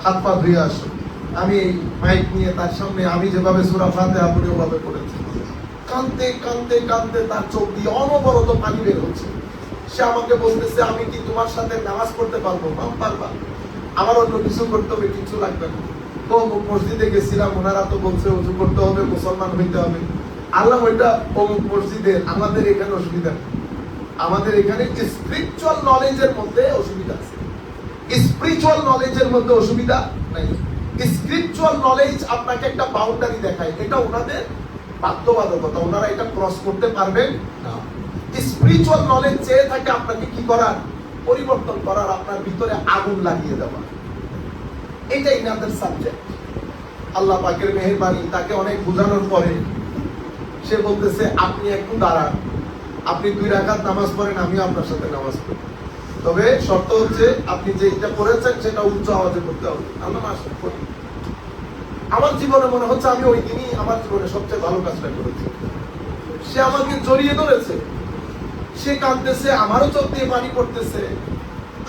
হাত পা ধুয়ে আসো। আমি এই মাইক নিয়ে তার সামনে আমি যেভাবে সূরা ফাতিহা পড়ে ওভাবে পড়েছি। কাঁদতে কাঁদতে কাঁদতে তার চোখ দিয়ে অনবরত পানি বের হচ্ছে। সে আমাকে বলতেছে আমি কি তোমার সাথে নামাজ পড়তে পারবো? পারবা। আমার অন্য কিছু করতে হবে, কিছু লাগবে না। তো মসজিদে গেছিলাম, ওনারা তো বলছে ওযু করতে হবে, মুসলমান হইতে হবে। আল্লাহ ওইটা অমুক মসজিদের, আমাদের এখানে অসুবিধা নেই। আমাদের এখানে স্পিরিচুয়াল নলেজের মধ্যে অসুবিধা আছে, স্পিরিচুয়াল নলেজের মধ্যে অসুবিধা নাই। স্পিরিচুয়াল নলেজ আপনাকে একটা বাউন্ডারি দেখায়, এটা ওনাদের বাধ্যবাধকতা, ওনারা এটা ক্রস করতে পারবেন না। স্পিরিচুয়াল নলেজ চেয়ে থাকে আপনাকে কি করার? পরিবর্তন করার, আপনার ভিতরে আগুন লাগিয়ে দেওয়া। এটাই ইনাদের সাবজেক্ট। আল্লাহ পাকের মেহেরবানি, তাকে অনেক বোঝানোর পরে সে বলতেছে আপনি একটু দাঁড়ান, আপনি 2 রাকাত নামাজ পড়েন, আমিও আপনার সাথে নামাজ পড়ি। তবে শর্ত হচ্ছে আপনি যেটা করেছেন সেটা উচ্চ আওয়াজে করতে হবে। আমরা নামাজ পড়ি। আমার জীবনে মনে হচ্ছে আমি ওই দিনই আমার জীবনে সবচেয়ে ভালো কাজটা করেছি। সে আমাকে জড়িয়ে ধরেছে, সে কাঁদতেছে, আমারও চোখ দিয়ে পানি পড়তেছে।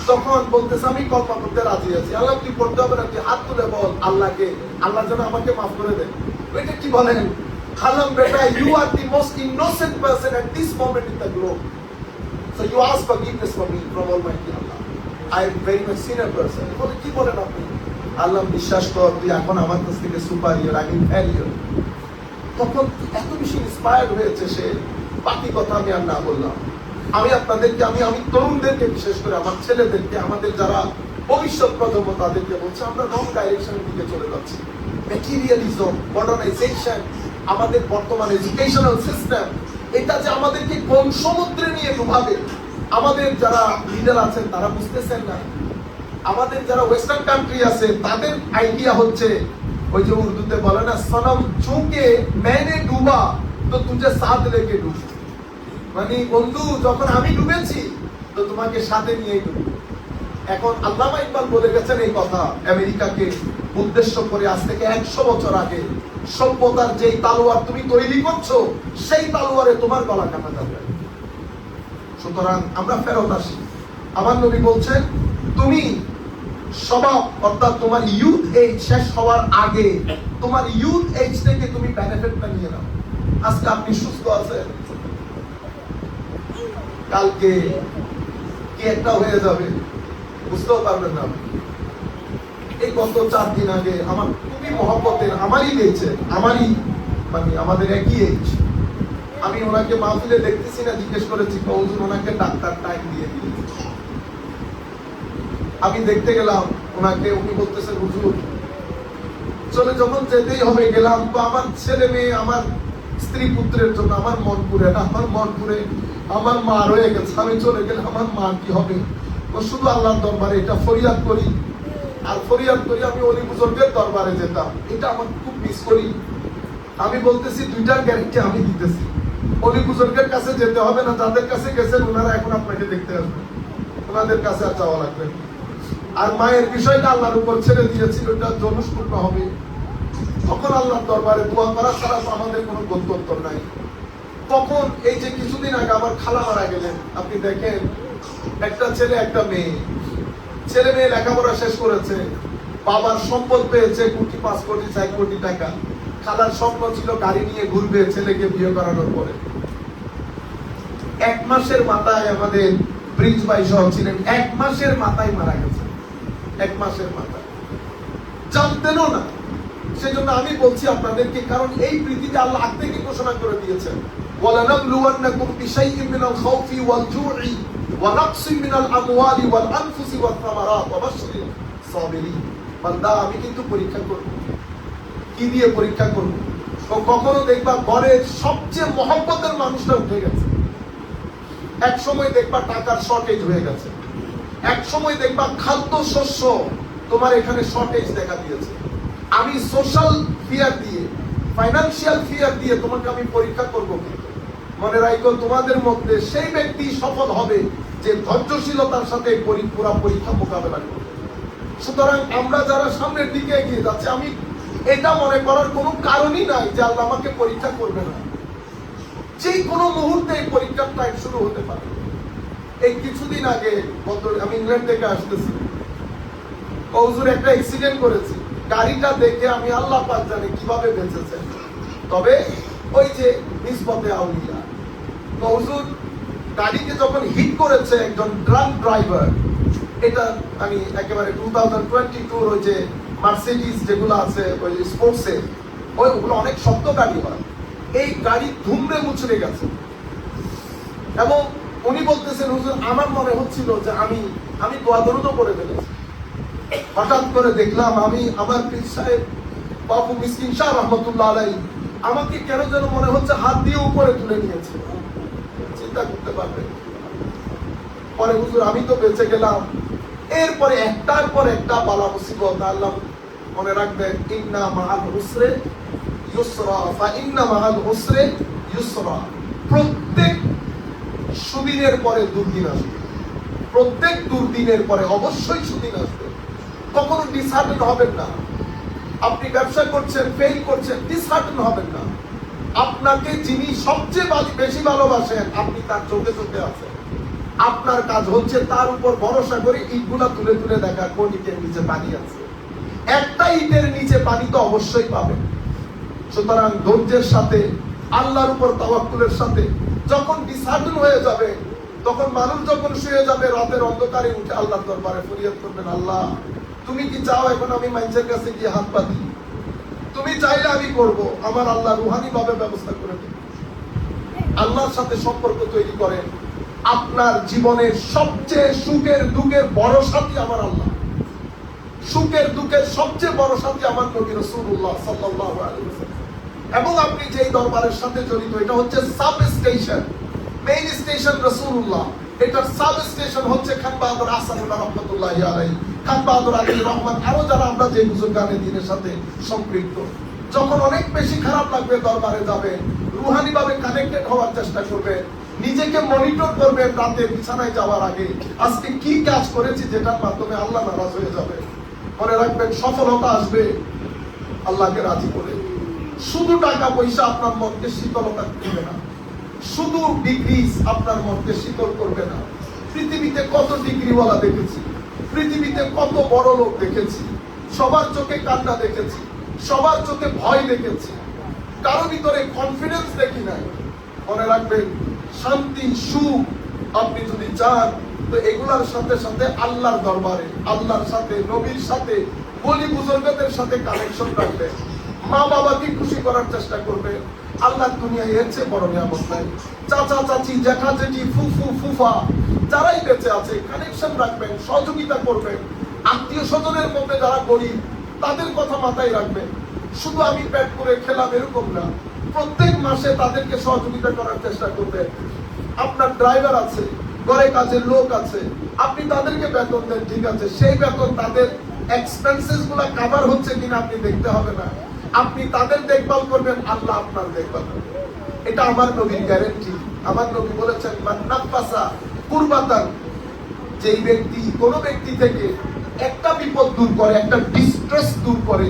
তখন বলতেছে আমি কল্পনা করতে রাজি আছি। আল্লাহ তুই পড়তে হবে না, তুই হাত তুলে বল আল্লাহকে, আল্লাহ যেন আমাকে মাফ করে দেন। ওইটা কি বলেন? খালাম বেটা, you are the most innocent person at this moment in the globe. So you ask forgiveness for me from Almighty Allah. I am very much sinner person. বলে কি বলেন আপনি? আল্লাহ বিশ্বাস কর, তুই এখন আমার কাছ থেকে সুপারিয়র, আমি ইনফেরিয়র। তখন এত বেশি ইন্সপায়ার্ড হয়েছে সে, বাকি কথা আমি আর না বললাম। আমি আপনাদেরকে, আমি তরুণদেরকে, বিশেষ করে আমার ছেলেদেরকে, আমাদের যারা ভবিষ্যৎ প্রজন্ম তাদেরকে বলছি আমরা রং ডাইরেকশনের দিকে চলে যাচ্ছি। ম্যাটেরিয়ালিজম, মডার্নাইজেশন, আমাদের বর্তমান এডুকেশনাল সিস্টেম, এটা যে আমাদেরকে কোন সমুদ্রে নিয়ে ডুবাবে, আমাদের যারা লিডার আছেন তারা বুঝতেছেন না। আমাদের যারা ওয়েস্টার্ন কান্ট্রি আছে তাদের আইডিয়া হচ্ছে ওই যে উর্দুতে বলে না, সনম চুকে मैंने ডুবা তো তুঝে সাথ লেকে ডুব। মানে বন্ধু যখন আমি ডুবেছি তো তোমাকে সাথে নিয়েই ডুব। এখন আল্লামা ইকবাল বলে গেছেন এই কথা আমেরিকাকে উদ্দেশ্য করে আজ থেকে 100 বছর আগে, সভ্যতার যেই তালোয়ার তুমি তৈরি করছো সেই তালোয়ারে তোমার গলা কাটা যাবে। সুতরাং আমরা ফেরত আসি। আমার নবী বলছেন তুমি স্বভাব অর্থাৎ তোমার ইউথ এজ শেষ হওয়ার আগে তোমার ইউথ এজ থেকে তুমি বেনিফিটটা নিয়ে নাও। আজকে আপনি সুস্থ আছেন, কালকে কি একটা হয়ে যাবে বুঝতেও পারবেন না। এই গত 4 দিন আগে আমার খুবই মহব্বতের, আমারই দেখছে, আমারই মানে আমাদের একই এজ, আমি ওনাকে মাহফিলে দেখতেছি না, জিজ্ঞেস করেছি হুজুর ওনাকে ডাক্তার টাইম দিয়ে দিয়েছে। আমি দেখতে গেলাম ওনাকে, উনি বলতেছেন হুজুর চলে যখন যেতেই হবে গেলাম, তো আমার ছেলে মেয়ে, আমার স্ত্রী পুত্রের জন্য আমার মন পুরে না, আমার মন পুরে আমার মা রয়ে গেছে, আমি চলে গেলে আমার মা কি হবে। তো শুধু আল্লাহর দরবারে এটা ফরিয়াদ করি, আর ফরিয়াদ করি আমি অলি বুজুর্গের দরবারে যেতাম, এটা আমার খুব মিস করি। আমি বলতেছি 2টার গ্যারান্টি আমি দিতেছি, অলি বুজুর্গের কাছে যেতে হবে না, যাদের কাছে গেছেন ওনারা এখন আপনাকে দেখতে আসবেন, ওনাদের কাছে আর যাওয়া লাগবে। আর মায়ের বিষয়টা আল্লাহর উপর ছেড়ে দিয়েছিল, এটা জনস্পূর্ণ হবে। তখন আল্লাহর দরবারে দোয়া করা ছাড়া আমাদের কোনো গত্যন্তর নাই। তখন এই যে কিছুদিন আগে আমার খালা মারা গেলেন, আপনি দেখেন একটা ছেলে একটা মেয়ে, ছেলে মেয়ে লেখাপড়া শেষ করেছে, বাবার সম্পদ পেয়েছে কোটি 5 কোটি 4 কোটি টাকা, খালার স্বপ্ন ছিল গাড়ি নিয়ে ঘুরবে ছেলেকে বিয়ে করানোর পরে। 1 মাসের মাথায় আমাদের ব্রিজ ভাই সহ ছিলেন, 1 মাসের মাথায় মারা গেছে, 1 মাসের মাথায়, জানতেনও না। সেজন্য আমি বলছি আপনাদেরকে, কারণ এই পৃথিবীতে আল্লাহ আগ থেকে ঘোষণা করে দিয়েছেন, ওয়ালানাবলুওয়ান্নাকুম বিশাইইন মিনাল খাউফি ওয়াল জু'i ওয়া নাকসিন মিনাল আমওয়ালি ওয়াল আনফুসি ওয়াস সামারাত ওয়া বাশশিরিস সাবিরিন। বান্দা, আমি কিন্তু পরীক্ষা করব। কি দিয়ে পরীক্ষা করব? কখনো দেখবা ঘরের সবচেয়ে মহব্বতের মানুষটা উঠে গেছে, এক সময় দেখবা টাকার শর্টেজ হয়ে গেছে, এক সময় দেখবা খাদ্য শস্য তোমার এখানে শর্টেজ দেখা দিয়েছে। আমি সোশ্যাল ফিয়ার দিয়ে, ফাইনান্সিয়াল ফিয়ার দিয়ে তোমাকে আমি পরীক্ষা করবো। মনে রাখো, তোমাদের মধ্যে সেই ব্যক্তি সফল হবে যে ধৈর্যশীলতার সাথে পুরা পরীক্ষা মোকাবেলা করবে। সুতরাং আমরা যারা সামনের দিকে এগিয়ে যাচ্ছে, আমি এটা মনে করার কোনো কারণই নাই যে আল্লাহ আমাকে পরীক্ষা করবে না। যে কোনো মুহূর্তে এই পরীক্ষার টাইম শুরু হতে পারে। এই কিছুদিন আগে আমি ইংল্যান্ড থেকে আসতেছি, হুজুর একটা অ্যাক্সিডেন্ট করেছি, গাড়িটা দেখে আমি আল্লাহ পাক জানে কিভাবে বেঁচেছে, তবে ওই যে নিসবতে আউলিয়া। তো হুজুর গাড়িকে যখন হিট করেছে একজন ড্রাঙ্ক ড্রাইভার, এটা আমি একেবারে 2022 ওই যে মার্সিডিজ যেগুলো আছে ওই স্পোর্টসের, ওইগুলো অনেক শক্ত গাড়ি হয়, এই গাড়ি ধুমড়ে মুচড়ে গেছে। এবং উনি বলতেছেন, হুজুর আমার মনে হচ্ছিল যে আমি দোয়া দরুদ করে ফেলেছি। হঠাৎ করে দেখলাম আমি আমার পীর সাহেব বাবু মিসকিন শাহ রহমতুল্লাহ আলাইহি আমাকে কেন যেন মনে হচ্ছে হাত দিয়ে উপরে তুলে নিয়েছে। চিন্তা করতে পারবেন। পরে হুজুর আমি তো বেঁচে গেলাম। এরপরে একটার পর একটা বালা মুসিবত। আল্লাহ মনে রাখবেন, ইন্না মাআল উসরে ইউসরা ফা ইন্না মাআল উসরে ইউসরা। প্রত্যেক সুদিনের পরে দুর্দিন আসবে, প্রত্যেক দুর্দিনের পরে অবশ্যই সুদিন আসবে। কখনো ডিসহার্টেন হবেন না। আপনি ব্যবসা করছেন, ফেল করছেন, ডিসহার্টেন হবেন না। আপনাকে যিনি সবচেয়ে বেশি ভালোবাসেন, আপনি তার চোখে চোখে আছেন। আপনার কাজ হচ্ছে তার উপর ভরসা করে ইটগুলা তুলে তুলে দেখা কোন ইটের নিচে পানি আছে। একটা ইটের নিচে পানি তো অবশ্যই পাবেন। সুতরাং ধৈর্যের সাথে, আল্লাহর উপর তাওয়াক্কুলের সাথে, যখন ডিসহার্টেন হয়ে যাবে, তখন মানুষ যখন শুয়ে যাবে, রাতের অন্ধকারে উঠে আল্লাহর দরবারে ফরিয়াদ করবেন, আল্লাহ তুমি কি চাও এখন আমি মানুষের কাছে গিয়ে হাত পাতি? তুমি চাইলে আমি করব। আমার আল্লাহ রুহানি ভাবে ব্যবস্থা করে দেবে। আল্লাহর সাথে সম্পর্ক তৈরি করেন। আপনার জীবনের সবচেয়ে সুখের দুঃখের বড় সাথী আমার আল্লাহ। সুখের দুঃখের সবচেয়ে বড় সাথী আমার নবী রাসূলুল্লাহ সাল্লাল্লাহু আলাইহি ওয়াসাল্লাম। এবং আপনি যেই দরবারের সাথে জড়িত, এটা হচ্ছে সাব স্টেশন। মেইন স্টেশন রাসূলুল্লাহ, এটার সাব স্টেশন হচ্ছে খান বাহাদুর আহসানুল্লাহ রহমাতুল্লাহি আলাইহি, খান বাহাদুর আলী রহমান, আরো যারা আমরা যে বুজুর্গানে দিনের সাথে সম্পৃক্ত। যখন অনেক বেশি খারাপ লাগবে, দরবারে যাবেন, রুহানি ভাবে কানেক্টেড হওয়ার চেষ্টা করবেন, নিজেকে মনিটর করবেন রাতে বিছানায় যাওয়ার আগে, আজকে কি কাজ করেছি যেটার মাধ্যমে আল্লাহ নারাজ হয়ে যাবে। মনে রাখবেন, সফলতা আসবে আল্লাহকে রাজি করে। শুধু টাকা পয়সা আপনার মনকে শীতলতা দিবে না, শুধু ডিগ্রি আপনার মনকে শীতল করবে না। পৃথিবীতে কত ডিগ্রিওয়ালা দেখেছি, পৃথিবীতে কত বড় লোক দেখেছি, সবার চোখে কান্না দেখেছি, সবার চোখে ভয় দেখেছি, কারো ভিতরে কনফিডেন্স দেখি নাই। মনে রাখবেন, শান্তি সুখ আপনি যদি চান, তো এগুলার সাথে সাথে আল্লাহর দরবারে, আল্লাহর সাথে, নবীর সাথে, ওলি বুজুর্গদের সাথে কানেকশন রাখবেন। মা বাবাকে খুশি করার চেষ্টা করবে। আল্লাহর দুনিয়ায় এর চেয়ে বড় নিয়ামত নাই। চাচা চাচি, জ্যাঠা জেঠি, ফুফু ফুফা যারাই বেঁচে আছে, কানেকশন রাখবেন, সহযোগিতা করবেন। আত্মীয় স্বজনের মধ্যে যারা গরিব, তাদের কথা মাথায় রাখবেন। শুধু আমি পেট করে খেলাম এরকম না, প্রত্যেক মাসে তাদেরকে সহযোগিতা করার চেষ্টা করবেন। আপনার ড্রাইভার আছে, ঘরে কাজের লোক আছে, আপনি তাদেরকে বেতন দেন, ঠিক আছে, সেই বেতন তাদের এক্সপেন্সেস গুলা কভার হচ্ছে কিনা আপনি দেখতে হবে না। আপনি তাদের দেখভাল করবেন, আল্লাহ আপনার দেখভাল করবেন। এটা আমার নবীর গ্যারান্টি। আমার নবী বলেছেন, মান নাফাসা কুরবাতান, যেই ব্যক্তি কোন ব্যক্তি থেকে একটা বিপদ দূর করে, একটা ডিস্ট্রেস দূর করে,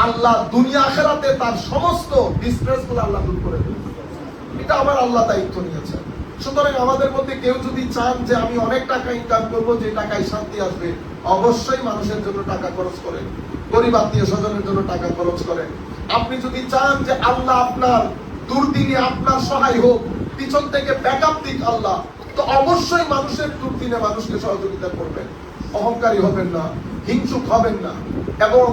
আল্লাহ দুনিয়া আখিরাতে তার সমস্ত ডিস্ট্রেস গুলো আল্লাহ দূর করে দেন। এটা আমার আল্লাহ দায়িত্ব নিয়েছেন। সুতরাং আমাদের মধ্যে কেউ যদি চান যে আমি অনেক টাকা ইনকাম করবো, যে টাকায় শান্তি আসবে, অবশ্যই মানুষের জন্য টাকা খরচ করেন, গরিব আত্মীয় স্বজনের জন্য টাকা খরচ করেন। আপনি যদি চান যে আল্লাহ আপনার দুর্দিনে আপনার সহায় হোক, পিছন থেকে ব্যাকআপ দিক আল্লাহ, তো অবশ্যই মানুষের দুর্দিনে মানুষকে সহযোগিতা করবেন। অহংকারী হবেন না, হিংসুক হবেন না, এবং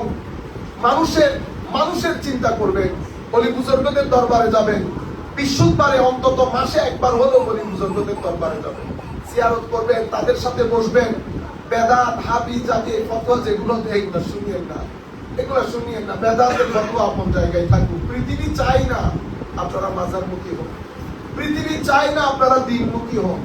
মানুষের চিন্তা করবেন। অলি বুজুর্গদের দরবারে যাবেন, বিশুদ্ধবারে অন্তত মাসে একবার হলেও অলি বুজুর্গদের দরবারে যাবেন, জিয়ারত করবেন, তাদের সাথে বসবেন। বেদাত হাবি জাতি ফতোয়া যেগুলো এগুলো শুনিয়েন না, এগুলো শুনিয়েন না। বেদাতের ফতোয়া আপন জায়গায় থাকুক। পৃথিবী চাই না আপনারা মাজারমুখী হন, পৃথিবী চাই না আপনারা দিনমুখী হন।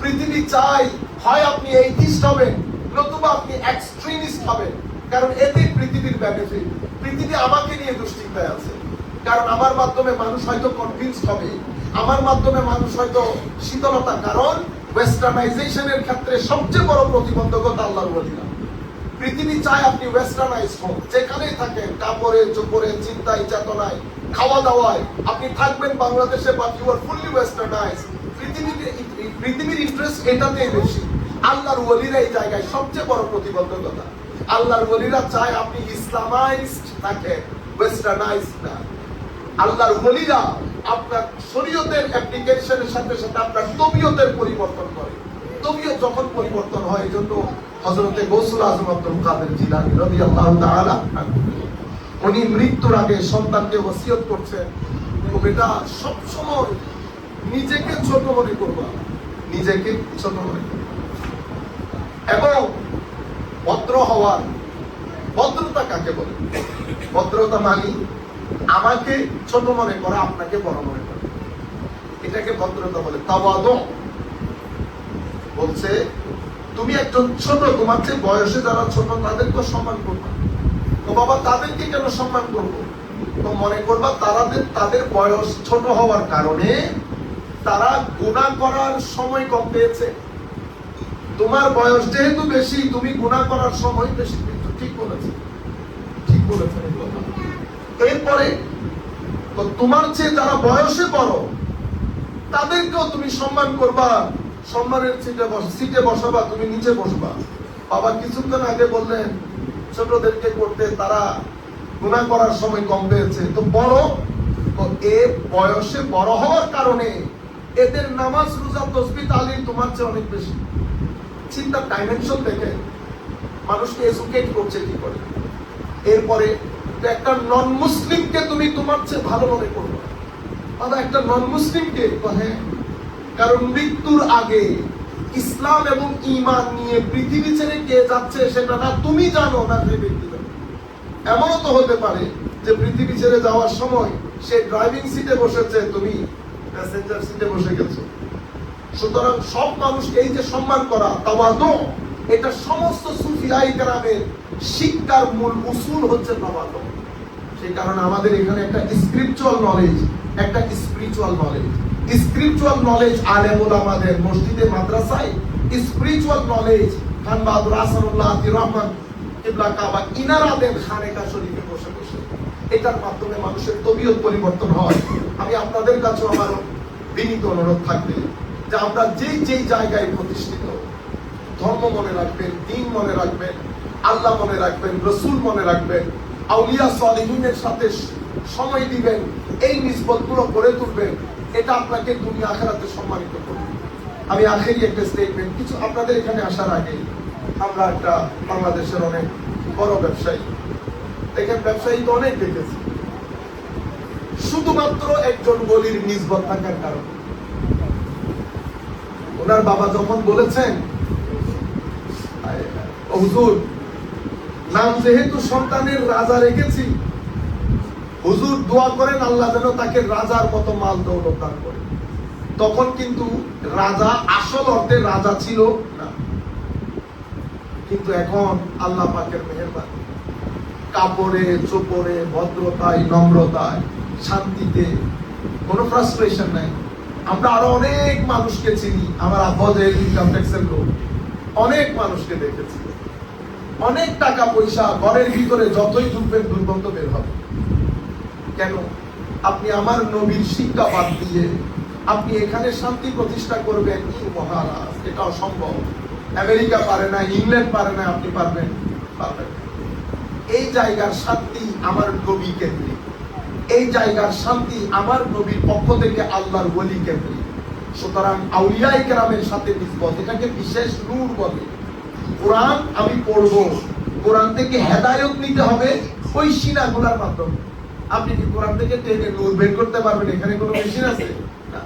পৃথিবী চাই হয় আপনি এইথিস্ট হবেন, নতুবা আপনি এক্সট্রিমিস্ট হবেন। কারণ এতে পৃথিবীর বেনিফিট। পৃথিবী আমাকে নিয়ে দুশ্চিন্তায় আছে, কারণ আমার মাধ্যমে মানুষ হয়তো কনভিন্সড হবে, আমার মাধ্যমে মানুষ হয়তো শীতলতা। কারণ ওয়েস্টার্নাইজেশনের ক্ষেত্রে সবচেয়ে বড় প্রতিবন্ধকতা আল্লাহর ওয়ালিরা। পৃথিবী চায় আপনি ওয়েস্টার্নাইজ হন, যেখানেই থাকেন, কাপড়ে চোপড়ে, চিন্তায় চেতনায়, খাওয়া দাওয়ায় আপনি থাকবেন বাংলাদেশে, but you are fully westernise. পৃথিবীর ইন্টারেস্ট এটাতেই বেশি। আল্লাহর ওয়ালিরা এই জায়গায় সবচেয়ে বড় প্রতিবন্ধকতা। আল্লাহর ওয়ালিরা চায় আপনি ইসলামাইজড থাকেন, ওয়েস্টার্নাইজড না। আল্লাহর ওয়ালিরা আপনার শরীয়তের অ্যাপ্লিকেশনের সাথে সাথে আপনার তবিয়তের পরিবর্তন করে। তবিয়ত যখন পরিবর্তন হয়, এজন্য হযরতে গৌসুল আযম আব্দুল কাদের জিলানী রাদিয়াল্লাহু তাআলা উনি মৃত্যুর আগে সন্তানকে ওসিয়ত করছেন, তো বেটা সব সময় নিজেকে ছোট মনে করবা, নিজেকে ছোট মনে করবা, এবং ভদ্র হওয়ার, ভদ্রতা কাকে বলে? ভদ্রতা মানে আমাকে ছোট মনে করা, আপনাকে বড় মনে করা, এটাকে ভদ্রতা বলে। তাওয়াদু বলছে তুমি একজন ছোট, তোমার চেয়ে বয়সে যারা ছোট তাদেরকে সম্মান করবা। তো বাবা তাদেরকে কেন সম্মান করবো? তো মনে করবা তাদের বয়স ছোট হওয়ার কারণে তারা গুনাহ করার সময় কম পেয়েছে। তোমার বয়স যেহেতু বেশি, তুমি গুনাহ করার সময় বেশি পেয়েছো। ঠিক বলেছে, ঠিক বলেছেন। এরপরে তো তোমার চেয়ে যারা বয়সে বড় তাদেরকেও তুমি সম্মান করবা, সম্মানের সিটে বসাবা, তুমি নিচে বসবা। বাবা কিছুক্ষণ আগে বললেন ছোটদেরকে করতে, তারা গুনাহ করার সময় কম পেয়েছে। তো বড়, তো এ বয়সে বড় হওয়ার কারণে এদের নামাজ রোজা তাসবিহ তাহলিল তোমার চেয়ে অনেক বেশি। চিন্তার ডাইমেনশন দেখে মানুষকে এডুকেট করছে কি করে। এরপরে একটা নন মুসলিমকে তুমি তোমার চেয়ে ভালো মনে করবে। বাবা একটা নন মুসলিমকে, হ্যাঁ, কারণ মৃত্যুর আগে ইসলাম এবং ঈমান নিয়ে পৃথিবী ছেড়ে কে যাচ্ছে সেটা না তুমি জানো, না যে ব্যক্তি জানো। এমনও তো হতে পারে যে পৃথিবী ছেড়ে যাওয়ার সময় সে ড্রাইভিং সিটে বসেছে, তুমি প্যাসেঞ্জার সিটে বসে গেছো। সুতরাং সব মানুষকে এই যে সম্মান করা, তাওয়াদু, এটা সমস্ত সুফিয়াই কেরামের শিক্ষার মূল উসুল হচ্ছে তাওয়াদু। সেই কারণে আমাদের এখানে একটা স্পিরিচুয়াল নলেজ, একটা স্পিরিচুয়াল নলেজ, স্পিরিচুয়াল নলেজ আলেম ওলামাদের মসজিদে মাদ্রাসায়, স্পিরিচুয়াল নলেজ খান বাহাদুর আহসানুল্লাহ আতির রহমান কিবলা কাবা ইনারাদের খানেকা শরীফে বসে বসে। এটার মাধ্যমে মানুষের তবিয়ত পরিবর্তন হয়। আমি আপনাদের কাছে আমার বিনীত অনুরোধ থাকবে যে আমরা যেই জায়গায় প্রতিষ্ঠিত, ধর্ম মনে রাখবেন, দ্বীন মনে রাখবেন, আল্লাহ মনে রাখবেন, রসুল মনে রাখবেন, আউলিয়া সালেহিনের সাথে সময় দিবেন, এই নিসবতগুলো গড়ে তুলবেন। এটা আপনাকে দুনিয়া আখিরাতে সম্মানিত করবে। আমি আখেরি একটা স্টেটমেন্ট, কিছু আপনাদের এখানে আসার আগে আমরা একটা বাংলাদেশের অনেক বড় ব্যবসায়ী, দেখেন ব্যবসায়ী তো অনেক দেখেছি, শুধুমাত্র একজন বলির নিসবত থাকার কারণে। ওনার বাবা যখন বলেছেন হুজুর নাম যেহেতু সন্তানের রাজা রেখেছি, হুজুর দোয়া করেন আল্লাহ যেন তাকে রাজার মতো মাল দৌলত দান করে, তখন কিন্তু রাজা আসল অর্থে রাজা ছিল না। কিন্তু এখন আল্লাহ পাকের মেহেরবানি, কাপড়ে চোপড়ে, ভদ্রতায়, নম্রতায়, শান্তিতে, কোনো ফ্রাস্ট্রেশন নাই। আমরা আরো অনেক মানুষকে চিনি, আমার আব্বা যে ইনকাম ট্যাক্সের লোক, অনেক মানুষকে দেখেছি, অনেক টাকা পয়সা ঘরের ভিতরে যতই ঢুকবেন দুর্গন্ধ বের হবে। কেন? আপনি আমার নবীর শিক্ষা বাদ দিয়ে আপনি এখানে শান্তি প্রতিষ্ঠা করবেন মহারাজ, এটা অসম্ভব। আমেরিকা পারে না, ইংল্যান্ড পারে না, আপনি পারবেন? পারবেন। এই জায়গার শান্তি আমার নবী কেন্দ্রিক, এই জায়গার শান্তি আমার নবীর পক্ষ থেকে আল্লাহর ওলি কেন্দ্রিক। সুতরাং আউলিয়া কেরামের সাথে নিসবত, এটাকে বিশেষ নূর বলে। কোরআন আমি পড়ব, কোরআন থেকে হেদায়েত নিতে হবে ওই সিনাগুলোর মাধ্যমে। আপনি কি কোরআন থেকে টেনে নূর বের করতে পারবেন? এখানে কোনো মেশিন আছে? না।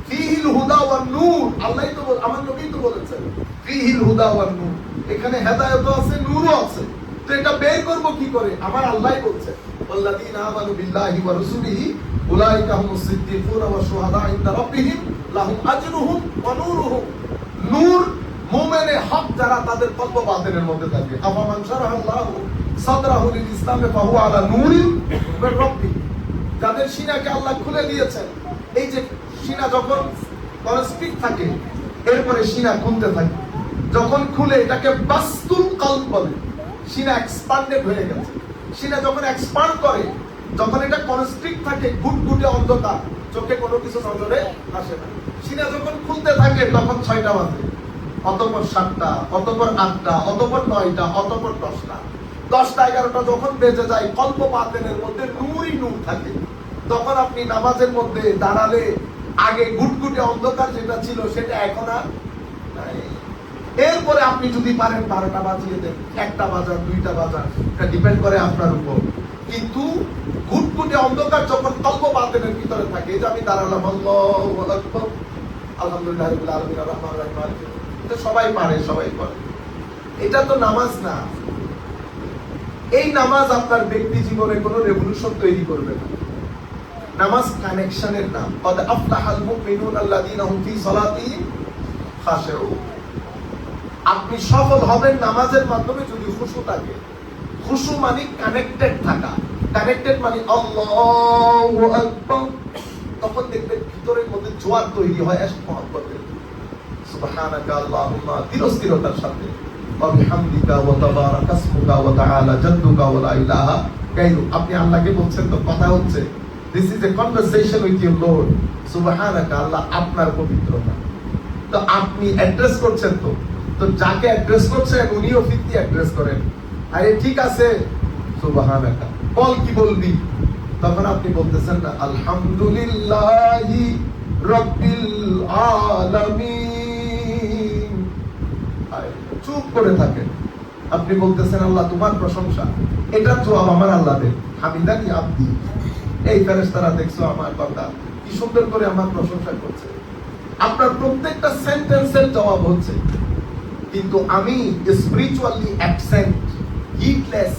ফিহিল হুদা ওয়ান নূর, আল্লাহই তো আমার নবী তো বলেছেন ফিহিল হুদা ওয়ান নূর, এখানে হেদায়েতও আছে, নূরও আছে। তো এটা বের করব কি করে? আমার আল্লাহই বলছে ওয়াল্লাযীনা আমানু বিল্লাহি ওয়া রাসূলিহি উলাইকা হুমুস সিদ্দিকুনা ওয়াশ শুহাদা ইনদা রাব্বিহিম লাহুম আজরুহুম ওয়া নূরুহুম। নূর মুমিনে হক যারা, তাদের কলব বাতিনের মধ্যে থাকে। আফামান শারাহাল্লাহু সাদরাহু লিল ইসলামে ফাহুয়া আলা নূরিন মির রাব্বি, যাদের সিনাকে আল্লাহ খুলে দিয়েছেন। এই যে সিনা যখন কনস্ট্রিক থাকে, এরপরে সিনা খুলতে থাকে, যখন খুলে এটাকে বাস্তুল কলব বলে। সিনা এক্সপান্ডেড হয়ে গেছে। সিনা যখন এক্সপান্ড করে, যখন এটা কনস্ট্রিক্ট থাকে, গুটগুটে অন্ধকার, চোখে কোনো কিছু নজরে আসে না। সিনা যখন খুলতে থাকে তখন 6টা বাজে, অতঃপর 7টা, অতঃপর 8টা, অতঃপর 9টা, অতঃপর 10টা, 10টা 11টা যখন বেজে যায়, কল্প বাতিনের মধ্যে নূরই নূর থাকে। তখন আপনি নামাজের মধ্যে দাঁড়ালে আগে গুটগুটে অন্ধকার যেটা ছিল সেটা এখন আর নাই। এরপরে আপনি যদি পারেন 12টা বাজিয়ে দেন, 1টা বাজার, 2টা বাজার, এটা ডিপেন্ড করে আপনার উপর। কিন্তু ঘুটঘুটে অন্ধকার যখন কল্প বাতিনের ভিতরে থাকে, এই যে আমি দাঁড়ালাম আল্লাহু আকবার, আলহামদুলিল্লাহি রাব্বিল আলামিন আর রহমানির রহিম মালিক ইয়াউমিদ্দিন, এটা সবাই পারে, সবাই করে। এটা তো নামাজ না। এই নামাজ আপনার ব্যক্তি জীবনে কোনো রেভলিউশন তৈরি করবে না। নামাজ কানেকশনের নাম। কদ আফলাহাল মুমিনুন আল্লাযীনা হুম ফি সালাতিহিম খাশিউন। আপনি সফল হবেন নামাজের মাধ্যমে যদি খুশু থাকে। খুশু মানে কানেক্টেড থাকা। কানেক্টেড মানে আল্লাহু আকবার। তখন দেখবেন ভিতরের মধ্যে জোয়ার তৈরি হয় ইশক মহব্বতের। সুবহানাকা আল্লাহুম্মা, ধীরস্থিরতার সাথে। ওয়া বিহামদিকা ওয়া তাবারাকা ইসমুকা ওয়া তাআলা জাদ্দুকা ওয়া লা ইলাহা গায়রুক। আপনি আল্লাহকে বলছেন, তো কথা হচ্ছে। This is a conversation with your lord. সুবহানাকা, আল্লাহ আপনার পবিত্র নাম। তো আপনি অ্যাড্রেস করছেন, তো যাকে অ্যাড্রেস করছেন উনিও ফিরতি অ্যাড্রেস করেন। আরে ঠিক আছে, সুবহানাকা, বল কি বলবি? তখন আপনি বলতেছেন না আলহামদুলিল্লাহি রাব্বিল আলামিন। চুপ করে থাকেন। আপনি বলতেছেন আল্লাহ তোমার প্রশংসা। এটার জবাব আমার আল্লাহ দেন। হামিদানি আব্দি, এই ফেরেশতারা দেখছো আমার বান্দা কি সুন্দর করে আমার প্রশংসা করছে। আপনার প্রত্যেকটা সেন্টেন্সের জবাব হচ্ছে। কিন্তু আমি স্পিরিচুয়ালি অ্যাবসেন্ট, হিটলেস।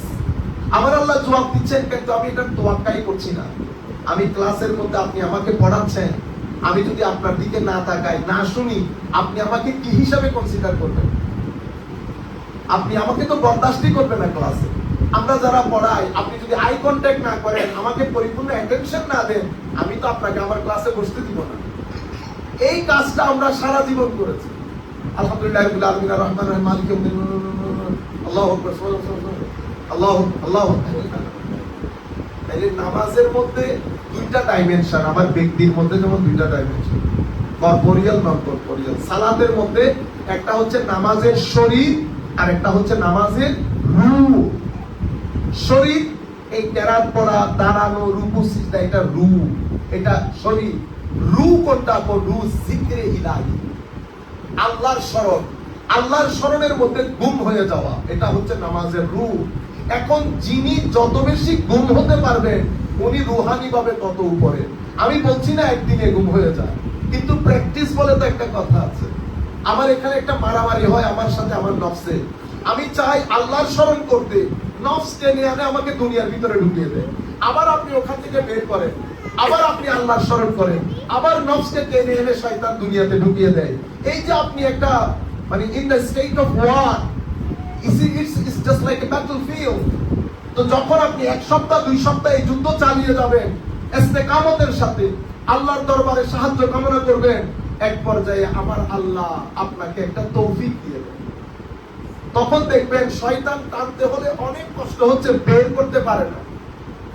আমার আল্লাহ জবাব দিচ্ছেন, কিন্তু আমি এটা তোয়াক্কাই করছি না। আমি ক্লাসের মধ্যে আপনি আমাকে পড়াচ্ছেন, আমি যদি আপনার দিকে না তাকাই, না শুনি, আপনি আমাকে কি হিসাবে কনসিডার করবেন? আপনি আমাকে তো বরদাস্তি করবেন না ক্লাসে। আমরা যারা পড়াই, আপনি যদি আই কন্ট্যাক্ট না করেন, আমাকে পরিপূর্ণ অ্যাটেনশন না দেন, আমি তো আপনাকে আমার ক্লাসে বসতে দিব না। এই কাজটা আমরা সারা জীবন করেছি। আলহামদুলিল্লাহি রাব্বিল আলামিন আর রহমানির রহিম মালিক ইয়াউমিদ্দিন, আল্লাহু আকবার, আল্লাহু আল্লাহু আকবার। এই নামাজের মধ্যে 2টা ডাইমেনশন, আমার ব্যক্তির মধ্যে যেমন 2টা ডাইমেনশন, কর্পোরিয়াল, নন কর্পোরিয়াল। সালাতের মধ্যে একটা হচ্ছে নামাজের শরীর, আর একটা হচ্ছে নামাজের রূহ। শরীর এই কেরাত পড়া, দাঁড়ানো, রুকু সিজদা, এটা রূহ, এটা শরীর। রূহ কোনটা? রূহ জিকরে ইলাহি, আল্লাহর স্মরণ। আল্লাহর স্মরণের মধ্যে গুম হয়ে যাওয়া, এটা হচ্ছে নামাজের রূহ। এখন যিনি যত বেশি গুম হতে পারবেন, উনি রুহানি ভাবে তত উপরে। আমি বলছি না একদিনে গুম হয়ে যায়, কিন্তু প্র্যাকটিস বলে তো একটা কথা আছে। আমার এখানে একটা মারামারি হয় আমার সাথে, আমার নফসে। আমি চাই আল্লাহর স্মরণ করতে, নফস টেনে আনে আমাকে দুনিয়ার ভিতরে ঢুকিয়ে দেয়। আবার আপনি ওখান থেকে বের করেন, আবার আপনি আল্লাহর স্মরণ করেন, আবার নফসকে টেনে এনে শয়তান দুনিয়াতে ঢুকিয়ে দেয়। এই যে আপনি একটা মানে in the state of war, it's just like a battlefield. তো যখন আপনি 1 সপ্তাহ 2 সপ্তাহ এই যুদ্ধ চালিয়ে যাবেন ইস্তেকামতের সাথে, আল্লাহর দরবারে সাহায্য কামনা করবেন, এক পর্যায়ে আমার আল্লাহ আপনাকে একটা তৌফিক দিয়ে দেন। তখন দেখবেন শয়তান টানতে হলে অনেক কষ্ট হচ্ছে, বের করতে পারে না,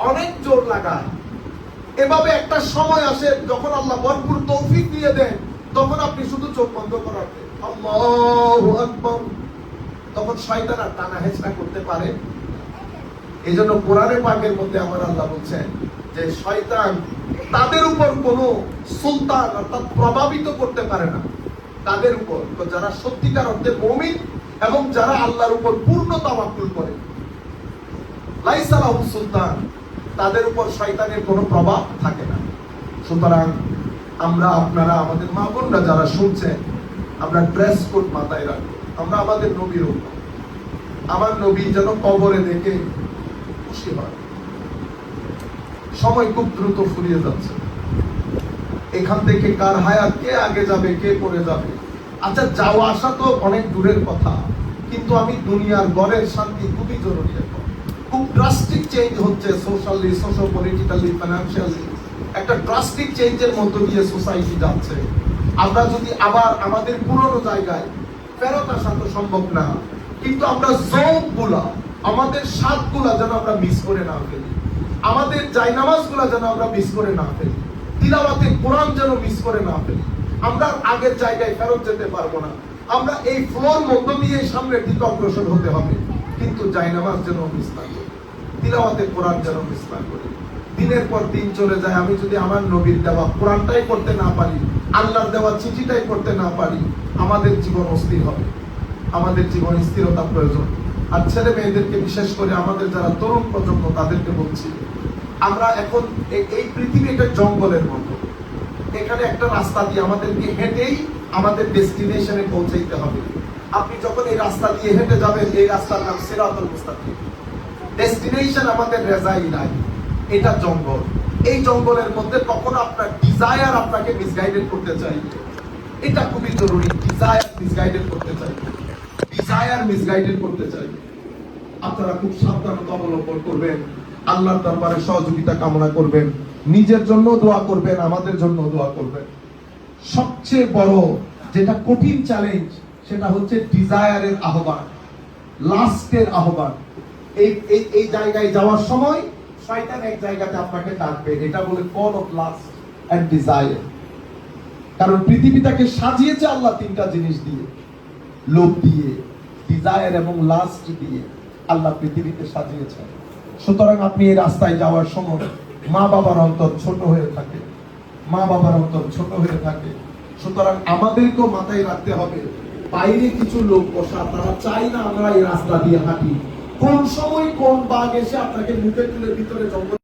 অনেক জোর লাগায়। এভাবে একটা সময় আসে যখন আল্লাহ ভরপুর তৌফিক দিয়ে দেন, তখন আপনি শুধু চোখ বন্ধ করাতে আল্লাহু আকবার, তখন শয়তান আর টানা হেঁচড়া করতে পারে। এই জন্য কোরআনে পাকের মধ্যে আমার আল্লাহ বলছেন যে শয়তান তাদের উপর কোনো সুলতান অর্থাৎ প্রভাবিত করতে পারে না, তাদের উপর যারা সত্যিকার অর্থে মুমিন এবং যারা আল্লাহর উপর পূর্ণ তাওয়াক্কুল করে, লাইসা লাহু সুলতান, তাদের উপর শয়তানের কোনো প্রভাব থাকে না। সুতরাং আমরা, আপনারা, আমাদের মা বোনরা যারা শুনছেন, আমরা ড্রেস কোড মাথায় রাখবো। আমরা আমাদের নবীর উপর, আমার নবী যেন কবরে দেখে খুশি হয়। সময় খুব দ্রুত ফুরিয়ে যাচ্ছে, এখান থেকে কার হায়াত, কে আগে যাবে কে পরে যাবে। আচ্ছা, যাওয়া আসা তো অনেক দূরের কথা, কিন্তু আমি দুনিয়ার গড়ের শান্তি খুবই জরুরি। এখন খুব ড্রাস্টিক চেঞ্জ হচ্ছে সোশ্যালি, সোশ্যাল পলিটিক্যালি, ফাইন্যান্সিয়ালি, একটা ড্রাস্টিক চেঞ্জের মধ্য দিয়ে সোসাইটি যাচ্ছে। আমরা যদি আবার আমাদের পুরনো জায়গায় ফেরত আসা তো সম্ভব না, কিন্তু আমরা যৌকগুলা, আমাদের স্বাদগুলা যেন আমরা মিস করে না ফেলি, আমাদের জায়নামাজগুলা যেন আমরা মিস করে না ফেলি, তিলাওয়াতে কোরআন যেন মিস করে না ফেলি। আমরা আগের জায়গায় ফেরত যেতে পারবো না, আমরা এই ফ্লোর মধ্য দিয়ে সামনের দিকে অগ্রসর হতে হবে, কিন্তু জায়নামাজ যেন মিস না করি, তিলাওয়াতে কোরআন যেন মিস না করি। দিনের পর দিন চলে যায়, আমি যদি আমার নবীর দেওয়া কোরআনটাই করতে না পারি, আল্লাহর দেওয়া চিঠিটাই করতে না পারি, আমাদের জীবন অস্থির হবে। আমাদের জীবন স্থিরতা প্রয়োজন। আর ছেলে মেয়েদেরকে, বিশেষ করে আমাদের যারা তরুণ প্রজন্ম, তাদেরকে বলছি, আমরা এখন এই পৃথিবী একটা জঙ্গলের মতো, এখানে একটা রাস্তা দিয়ে আমাদেরকে হেঁটেই আমাদের ডেস্টিনেশনে পৌঁছাইতে হবে। আপনি যখন এই রাস্তা দিয়ে হেঁটে যাবেন, এই রাস্তার নাম সিরাতুল মুস্তাকিম। ডেস্টিনেশন আমাদের রেজাই নাই, এটা জঙ্গল। এই জঙ্গলের মধ্যে কখনো আপনার ডিজায়ার আপনাকে মিসগাইডেড করতে চাই, এটা খুবই জরুরি। ডিজায়ার মিসগাইডেড করতে চাই, ডিজায়ার মিসগাইডেড করতে চাই। আপনারা খুব সাবধানতা অবলম্বন করবেন, আল্লাহর দরবারে সহযোগিতা কামনা করবেন, নিজের জন্য দোয়া করবেন, আমাদের জন্য দোয়া করবেন। সবচেয়ে বড় যেটা কঠিন চ্যালেঞ্জ, সেটা হচ্ছে ডিজায়ারের আহ্বান, লাস্টের আহ্বান। এই জায়গায় যাওয়ার সময় শয়তান এক জায়গাতে আপনাকে ডাকবে, এটা বলে call of lust and desire. কারণ পৃথিবীটাকে সাজিয়েছে আল্লাহ তিনটা জিনিস দিয়ে, লোভ দিয়ে, ডিজায়ার এবং লাস্ট দিয়ে আল্লাহ পৃথিবীতে সাজিয়েছেন। সুতরাং আপনি এই রাস্তায় যাওয়ার সময় মা বাবার অন্তর ছোট হয়ে থাকে, মা বাবার অন্তর ছোট হয়ে থাকে। সুতরাং আমাদেরকেও মাথায় রাখতে হবে, বাইরে কিছু লোক বসা, তারা চাই না আমরা এই রাস্তা দিয়ে হাঁটি। কোন সময় কোন বাঘ এসে আপনাকে মুখে তুলে ভিতরে জঙ্গল